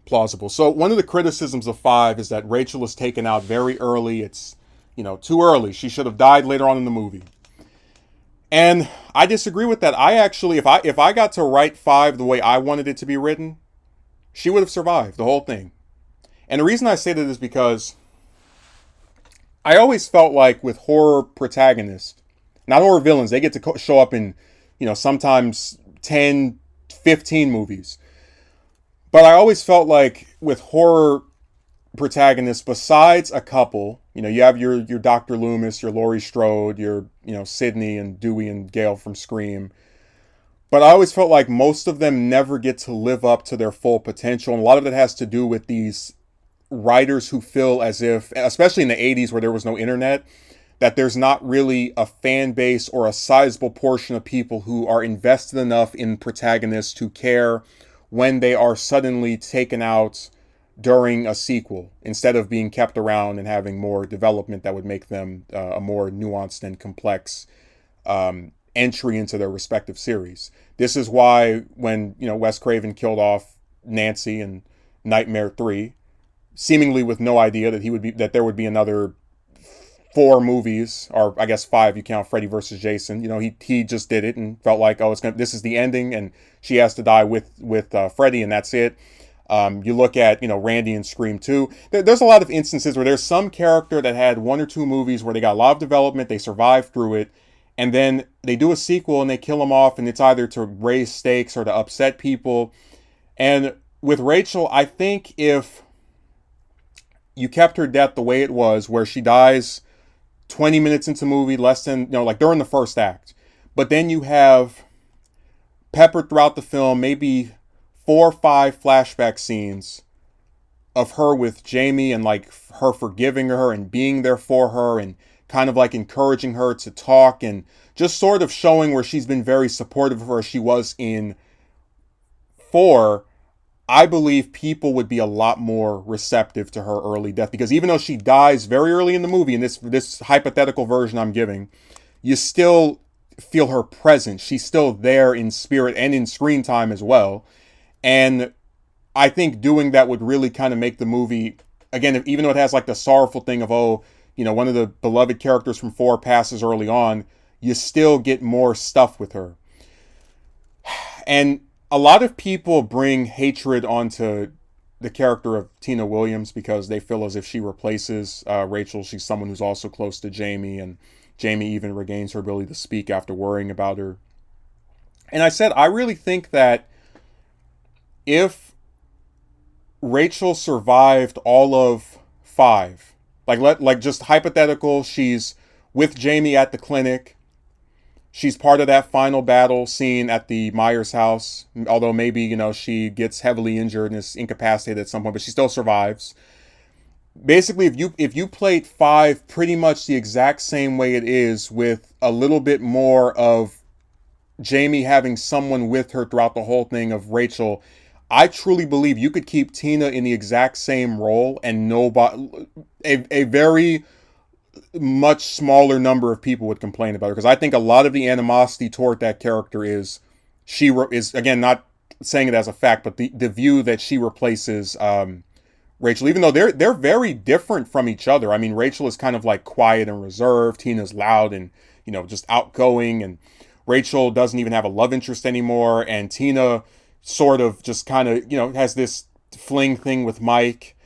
plausible. So one of the criticisms of 5 is that Rachel is taken out very early. It's, too early. She should have died later on in the movie. And I disagree with that. I actually, if I got to write 5 the way I wanted it to be written, she would have survived the whole thing. And the reason I say that is because I always felt like with horror protagonists, not horror villains, they get to show up in, sometimes 10, 15 movies. But I always felt like with horror protagonists, besides a couple, you have your Dr. Loomis, your Laurie Strode, your, Sidney and Dewey and Gale from Scream. But I always felt like most of them never get to live up to their full potential. And a lot of it has to do with these writers who feel as if, especially in the 80s where there was no internet, that there's not really a fan base or a sizable portion of people who are invested enough in protagonists to care when they are suddenly taken out during a sequel instead of being kept around and having more development that would make them a more nuanced and complex entry into their respective series. This is why when Wes Craven killed off Nancy in Nightmare 3, seemingly with no idea that there would be another 4 movies, or I guess 5, you count Freddy versus Jason. He just did it and felt like, this is the ending, and she has to die with Freddy, and that's it. You look at Randy in Scream 2. There's a lot of instances where there's some character that had 1 or 2 movies where they got a lot of development, they survived through it, and then they do a sequel and they kill them off, and it's either to raise stakes or to upset people. And with Rachel, I think if you kept her death the way it was, where she dies 20 minutes into the movie, less than, like during the first act, but then you have peppered throughout the film maybe 4 or 5 flashback scenes of her with Jamie, and like her forgiving her and being there for her and kind of like encouraging her to talk and just sort of showing where she's been very supportive of her as she was in 4. I believe people would be a lot more receptive to her early death, because even though she dies very early in the movie, in this hypothetical version I'm giving, you still feel her presence. She's still there in spirit and in screen time as well. And I think doing that would really kind of make the movie, again, even though it has like the sorrowful thing of, one of the beloved characters from 4 passes early on, you still get more stuff with her. And a lot of people bring hatred onto the character of Tina Williams because they feel as if she replaces Rachel. She's someone who's also close to Jamie, and Jamie even regains her ability to speak after worrying about her. And I said, I really think that if Rachel survived all of 5, like just hypothetical, she's with Jamie at the clinic, she's part of that final battle scene at the Myers house, although maybe, she gets heavily injured and is incapacitated at some point, but she still survives. Basically, if you played 5 pretty much the exact same way it is, with a little bit more of Jamie having someone with her throughout the whole thing of Rachel, I truly believe you could keep Tina in the exact same role and a very much smaller number of people would complain about her, because I think a lot of the animosity toward that character is again, not saying it as a fact, but the view that she replaces Rachel, even though they're very different from each other. I mean, Rachel is kind of like quiet and reserved, Tina's loud and just outgoing, and Rachel doesn't even have a love interest anymore, and Tina sort of just kind of has this fling thing with Mike.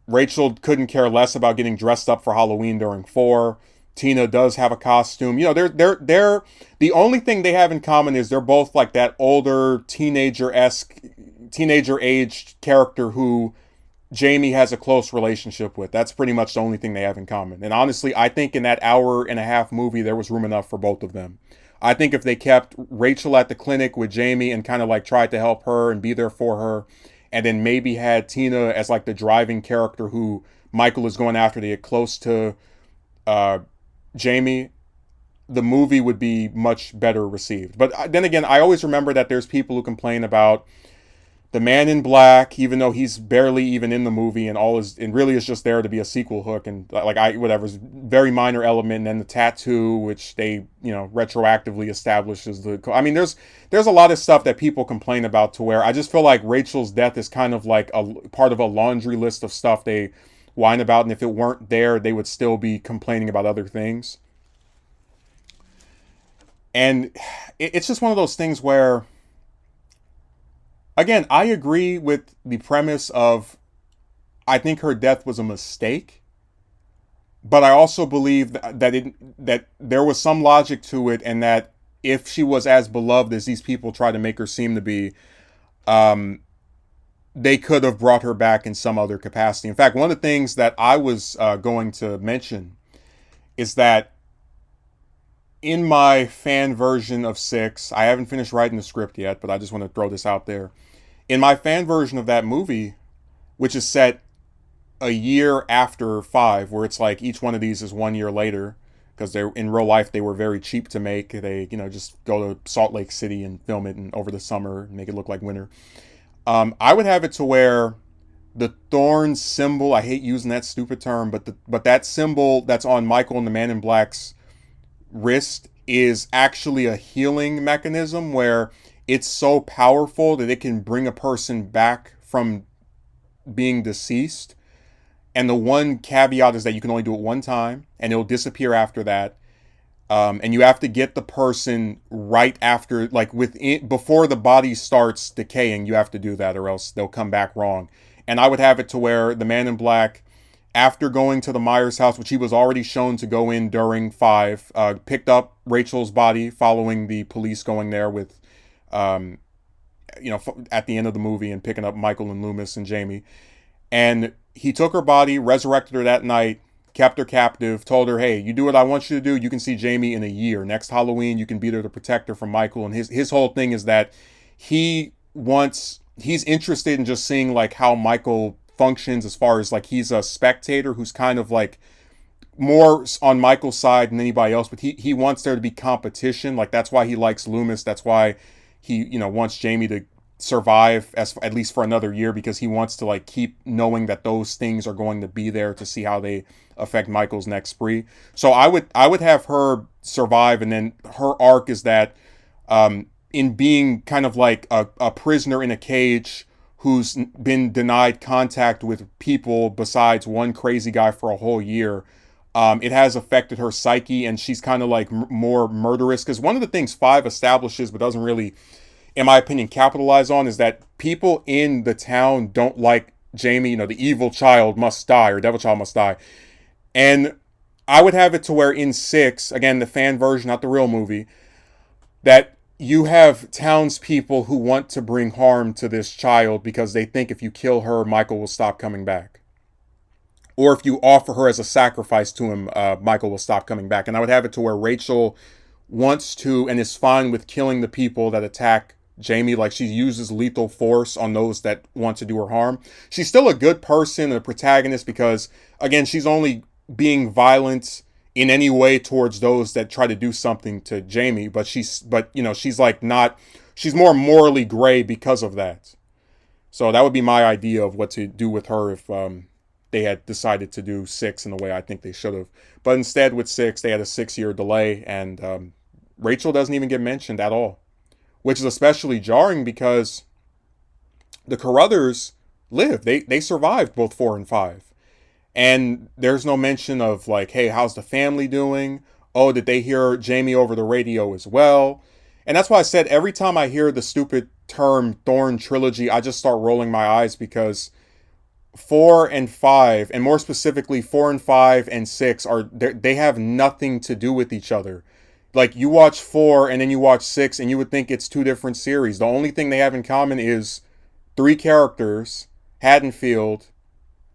Rachel couldn't care less about getting dressed up for Halloween during 4. Tina does have a costume. They're the only thing they have in common is they're both like that older teenager-esque, teenager-aged character who Jamie has a close relationship with. That's pretty much the only thing they have in common. And honestly, I think in that hour-and-a-half movie, there was room enough for both of them. I think if they kept Rachel at the clinic with Jamie and kind of like tried to help her and be there for her, and then maybe had Tina as like the driving character who Michael is going after to get close to Jamie, the movie would be much better received. But then again, I always remember that there's people who complain about the Man in Black, even though he's barely even in the movie and really is just there to be a sequel hook, and very minor element. And then the tattoo, which they retroactively establishes I mean, there's a lot of stuff that people complain about, to where I just feel like Rachel's death is kind of like a part of a laundry list of stuff they whine about, and if it weren't there, they would still be complaining about other things. And it's just one of those things where, again, I agree with the premise of, I think her death was a mistake, but I also believe that there was some logic to it, and that if she was as beloved as these people try to make her seem to be, they could have brought her back in some other capacity. In fact, one of the things that I was going to mention is that in my fan version of 6, I haven't finished writing the script yet, but I just want to throw this out there. In my fan version of that movie, which is set a year after 5, where it's like each one of these is 1 year later, because they're in real life they were very cheap to make. They just go to Salt Lake City and film it and over the summer and make it look like winter. I would have it to where the thorn symbol, I hate using that stupid term, but that symbol that's on Michael and the Man in Black's wrist is actually a healing mechanism where it's so powerful that it can bring a person back from being deceased. And the one caveat is that you can only do it one time and it'll disappear after that. And you have to get the person right after, like within, before the body starts decaying, you have to do that or else they'll come back wrong. And I would have it to where the Man in Black, after going to the Myers house, which he was already shown to go in during 5, picked up Rachel's body following the police going there with, at the end of the movie and picking up Michael and Loomis and Jamie. And he took her body, resurrected her that night, kept her captive, told her, hey, you do what I want you to do, you can see Jamie in a year. Next Halloween, you can be there to protect her from Michael. And his whole thing is that he's interested in just seeing like how Michael functions, as far as like he's a spectator who's kind of like more on Michael's side than anybody else, but he wants there to be competition. Like that's why he likes Loomis. That's why he, wants Jamie to survive at least for another year, because he wants to like keep knowing that those things are going to be there to see how they affect Michael's next spree. So I would have her survive, and then her arc is that in being kind of like a prisoner in a cage who's been denied contact with people besides one crazy guy for a whole year, it has affected her psyche, and she's kind of like more murderous. Because one of the things 5 establishes but doesn't really, in my opinion, capitalize on is that people in the town don't like Jamie. The evil child must die, or devil child must die. And I would have it to where in 6, again, the fan version, not the real movie, that you have townspeople who want to bring harm to this child because they think if you kill her, Michael will stop coming back. Or if you offer her as a sacrifice to him, Michael will stop coming back. And I would have it to where Rachel wants to and is fine with killing the people that attack Jamie. Like she uses lethal force on those that want to do her harm. She's still a good person, a protagonist, because again, she's only being violent in any way towards those that try to do something to Jamie, but she's like not, she's more morally gray because of that. So that would be my idea of what to do with her if they had decided to do 6 in the way I think they should have. But instead with 6, they had a 6-year delay, and Rachel doesn't even get mentioned at all, which is especially jarring because the Carruthers lived. They survived both 4 and 5. And there's no mention of like, hey, how's the family doing? Oh, did they hear Jamie over the radio as well? And that's why I said every time I hear the stupid term Thorn Trilogy, I just start rolling my eyes, because 4 and 5, and more specifically 4 and 5 and 6, they have nothing to do with each other. Like you watch 4 and then you watch 6 and you would think it's 2 different series. The only thing they have in common is 3 characters, Haddonfield,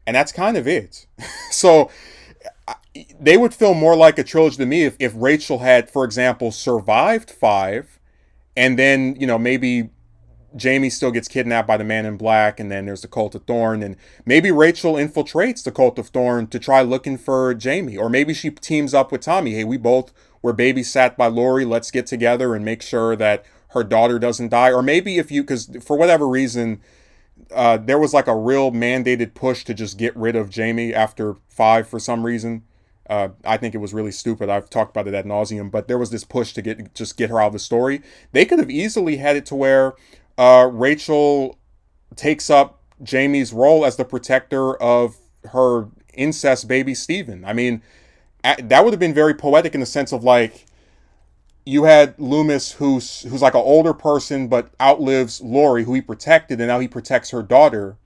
and that's kind of it. So they would feel more like a trilogy to me if Rachel had, for example, survived 5, and then, maybe Jamie still gets kidnapped by the Man in Black, and then there's the Cult of Thorn, and maybe Rachel infiltrates the Cult of Thorn to try looking for Jamie, or maybe she teams up with Tommy. Hey, we both were babysat by Lori. Let's get together and make sure that her daughter doesn't die. Or maybe because for whatever reason, there was like a real mandated push to just get rid of Jamie after 5 for some reason. I think it was really stupid. I've talked about it ad nauseum, but there was this push to get her out of the story. They could have easily had it to where Rachel takes up Jamie's role as the protector of her incest baby Steven. I mean, that would have been very poetic in the sense of like, you had Loomis who's like an older person but outlives Lori, who he protected, and now he protects her daughter.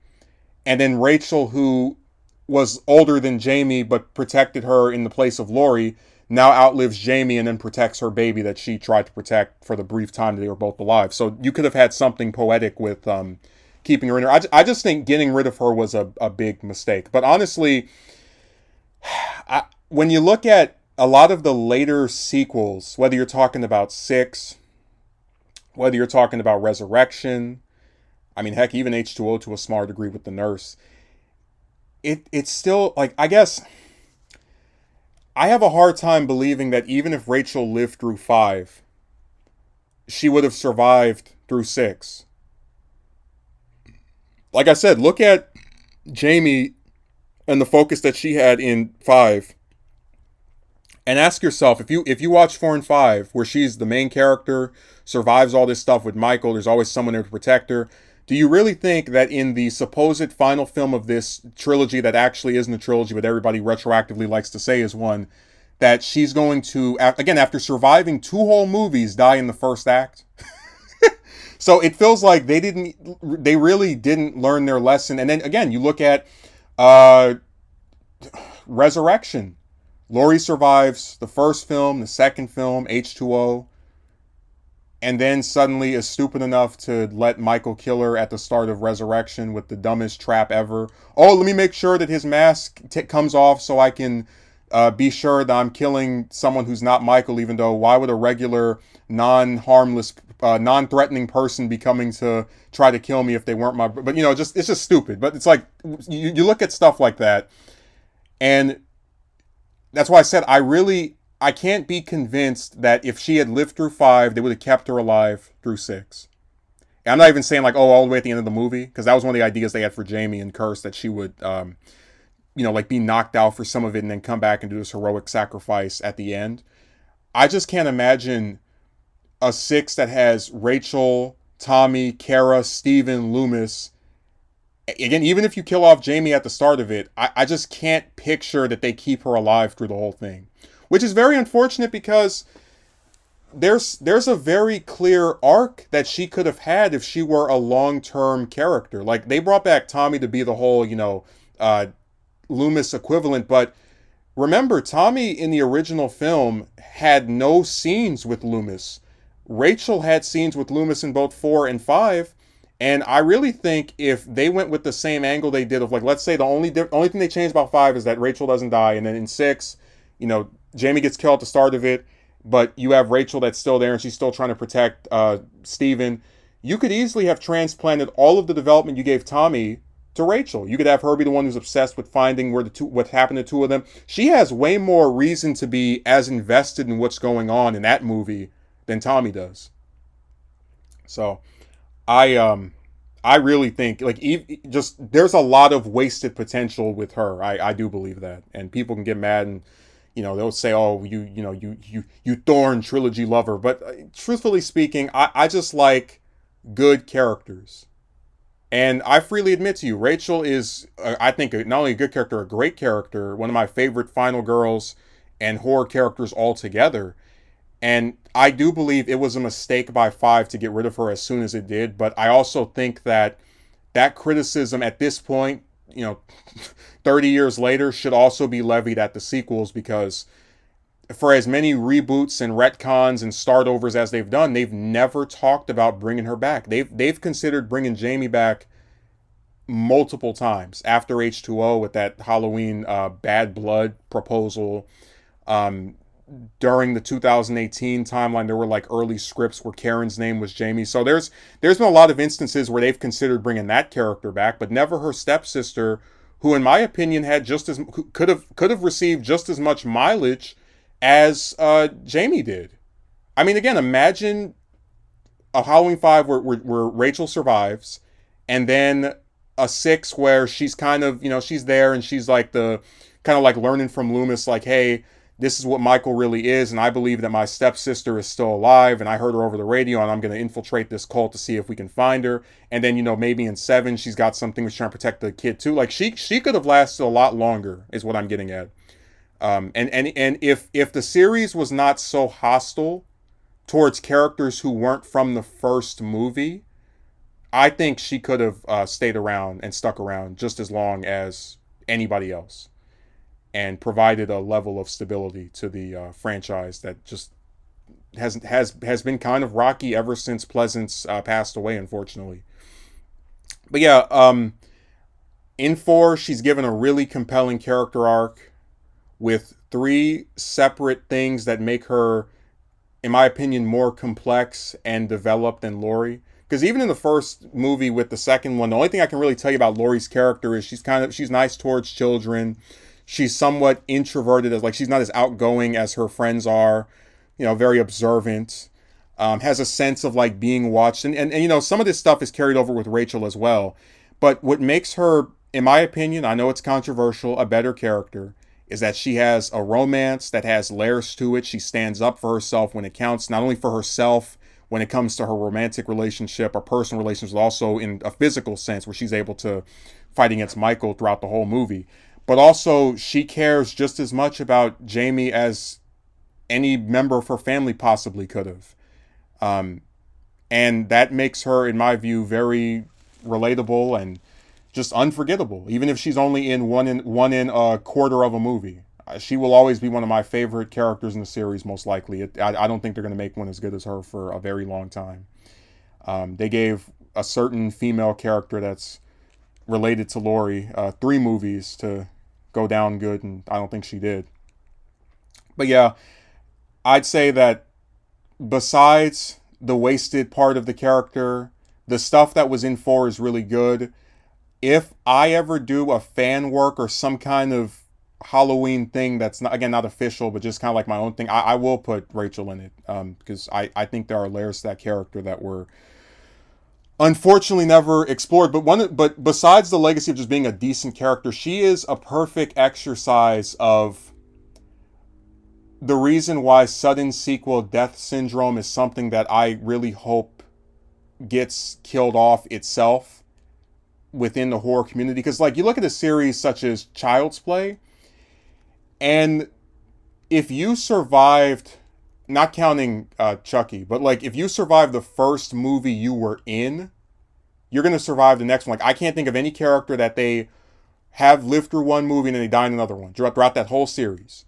And then Rachel, who was older than Jamie but protected her in the place of Lori, now outlives Jamie and then protects her baby that she tried to protect for the brief time that they were both alive. So you could have had something poetic with keeping her in there. I just think getting rid of her was a big mistake. But honestly, when you look at a lot of the later sequels, whether you're talking about 6, whether you're talking about Resurrection, I mean, heck, even H2O to a smaller degree with the nurse, it's still, like, I guess I have a hard time believing that even if Rachel lived through 5, she would have survived through 6. Like I said, look at Jamie and the focus that she had in 5, and ask yourself, if you watch 4 and 5, where she's the main character, survives all this stuff with Michael, there's always someone there to protect her, do you really think that in the supposed final film of this trilogy that actually isn't a trilogy but everybody retroactively likes to say is one, that she's going to, again, after surviving 2 whole movies, die in the first act? So it feels like they really didn't learn their lesson. And then again, you look at uh, Resurrection. Laurie survives the first film, the second film, H2O, and then suddenly is stupid enough to let Michael kill her at the start of Resurrection with the dumbest trap ever. Oh, let me make sure that his mask comes off so I can be sure that I'm killing someone who's not Michael, even though why would a regular, non-harmless, non-threatening person be coming to try to kill me if they weren't my... But, it's just stupid. But it's like, you look at stuff like that, and that's why I said I can't be convinced that if she had lived through 5, they would have kept her alive through 6. And I'm not even saying like, oh, all the way at the end of the movie, because that was one of the ideas they had for Jamie and Curse, that she would, like be knocked out for some of it and then come back and do this heroic sacrifice at the end. I just can't imagine a 6 that has Rachel, Tommy, Kara, Steven, Loomis. Again, even if you kill off Jamie at the start of it, I just can't picture that they keep her alive through the whole thing. Which is very unfortunate, because there's a very clear arc that she could have had if she were a long-term character. Like, they brought back Tommy to be the whole, Loomis equivalent, but remember, Tommy in the original film had no scenes with Loomis. Rachel had scenes with Loomis in both 4 and 5, and I really think if they went with the same angle they did of, like, let's say the only thing they changed about 5 is that Rachel doesn't die, and then in 6, Jamie gets killed at the start of it, but you have Rachel that's still there and she's still trying to protect Steven. You could easily have transplanted all of the development you gave Tommy to Rachel. You could have her be the one who's obsessed with finding what happened to 2 of them. She has way more reason to be as invested in what's going on in that movie than Tommy does. So I really think, like, just there's a lot of wasted potential with her. I do believe that, and people can get mad and they'll say, oh, you Thorn trilogy lover, but truthfully speaking, I just like good characters. And I freely admit to you, Rachel is, I think, not only a good character, a great character, one of my favorite final girls and horror characters altogether. And I do believe it was a mistake by 5 to get rid of her as soon as it did. But I also think that criticism at this point, 30 years later, should also be levied at the sequels, because for as many reboots and retcons and start overs as they've done, they've never talked about bringing her back. They've considered bringing Jamie back multiple times after H2O with that Halloween Bad Blood proposal. During the 2018 timeline, there were like early scripts where Karen's name was Jamie. So there's been a lot of instances where they've considered bringing that character back, but never her stepsister, who in my opinion had could have received just as much mileage as Jamie did. I mean, again, imagine a Halloween 5 where Rachel survives, and then a 6 where she's kind of, she's there and she's like like learning from Loomis, like, hey, this is what Michael really is, and I believe that my stepsister is still alive, and I heard her over the radio, and I'm going to infiltrate this cult to see if we can find her. And then, maybe in 7, she's got something she's trying to protect the kid too. Like, she could have lasted a lot longer, is what I'm getting at. And if the series was not so hostile towards characters who weren't from the first movie, I think she could have stayed around and stuck around just as long as anybody else, and provided a level of stability to the franchise that just has been kind of rocky ever since Pleasance passed away, unfortunately. But yeah, in 4, she's given a really compelling character arc with three separate things that make her, in my opinion, more complex and developed than Laurie. Because even in the first movie with the second one, the only thing I can really tell you about Laurie's character is she's nice towards children. She's somewhat introverted, as like she's not as outgoing as her friends are. Very observant. Has a sense of like being watched, and some of this stuff is carried over with Rachel as well. But what makes her, in my opinion, I know it's controversial, a better character is that she has a romance that has layers to it. She stands up for herself when it counts, not only for herself when it comes to her romantic relationship or personal relations, but also in a physical sense where she's able to fight against Michael throughout the whole movie. But also she cares just as much about Jamie as any member of her family possibly could have. And that makes her, in my view, very relatable and just unforgettable. Even if she's only in one in a quarter of a movie, she will always be one of my favorite characters in the series. Most likely, I don't think they're going to make one as good as her for a very long time. They gave a certain female character that's related to Laurie 3 movies to go down good, and I don't think she did. But yeah, I'd say that besides the wasted part of the character, the stuff that was in 4 is really good. If I ever do a fan work or some kind of Halloween thing that's not, again, not official, but just kind of like my own thing, I will put Rachel in it, because I think there are layers to that character that were unfortunately never explored. But besides the legacy of just being a decent character, she is a perfect exercise of the reason why sudden sequel death syndrome is something that I really hope gets killed off itself within the horror community. Because like you look at a series such as Child's Play, and if you survived, not counting Chucky, but like if you survived the first movie you were in, you're going to survive the next one. Like I can't think of any character that they have lived through one movie and then they die in another one throughout that whole series.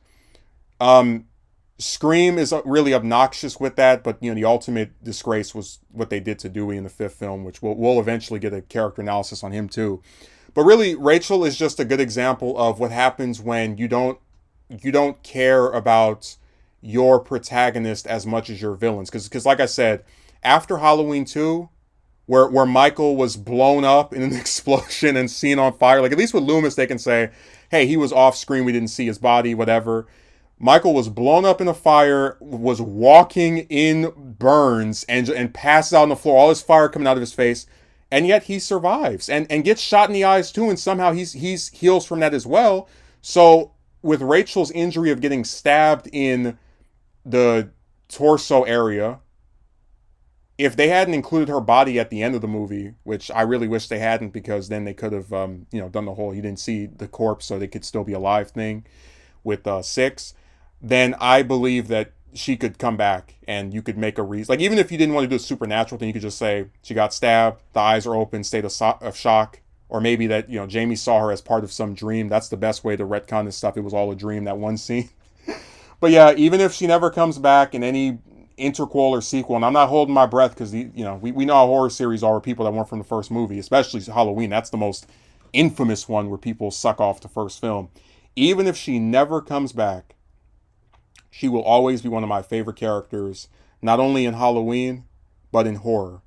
Scream is really obnoxious with that, but the ultimate disgrace was what they did to Dewey in the 5th film, which we'll eventually get a character analysis on him too. But really, Rachel is just a good example of what happens when you don't care about your protagonist as much as your villains. Because like I said, after Halloween 2, where Michael was blown up in an explosion and seen on fire, like at least with Loomis they can say, hey, he was off screen, we didn't see his body, whatever. Michael was blown up in a fire, was walking in burns, and passes out on the floor, all his fire coming out of his face, and yet he survives and gets shot in the eyes too, and somehow he's heals from that as well. So with Rachel's injury of getting stabbed in the torso area, if they hadn't included her body at the end of the movie, which I really wish they hadn't, because then they could have done the whole you didn't see the corpse so they could still be alive thing with 6, then I believe that she could come back and you could make a reason. Like, even if you didn't want to do a supernatural thing, you could just say she got stabbed, the eyes are open, state of shock. Or maybe that, Jamie saw her as part of some dream. That's the best way to retcon this stuff. It was all a dream, that one scene. But yeah, even if she never comes back in any interquel or sequel, and I'm not holding my breath because, we know how horror series are with people that weren't from the first movie, especially Halloween. That's the most infamous one where people suck off the first film. Even if she never comes back, she will always be one of my favorite characters, not only in Halloween, but in horror.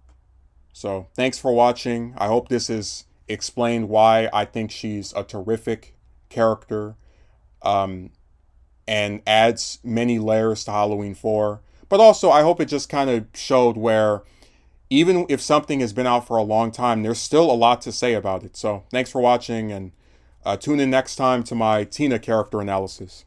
So thanks for watching. I hope this has explained why I think she's a terrific character, and adds many layers to Halloween 4. But also, I hope it just kind of showed where even if something has been out for a long time, there's still a lot to say about it. So thanks for watching, and tune in next time to my Tina character analysis.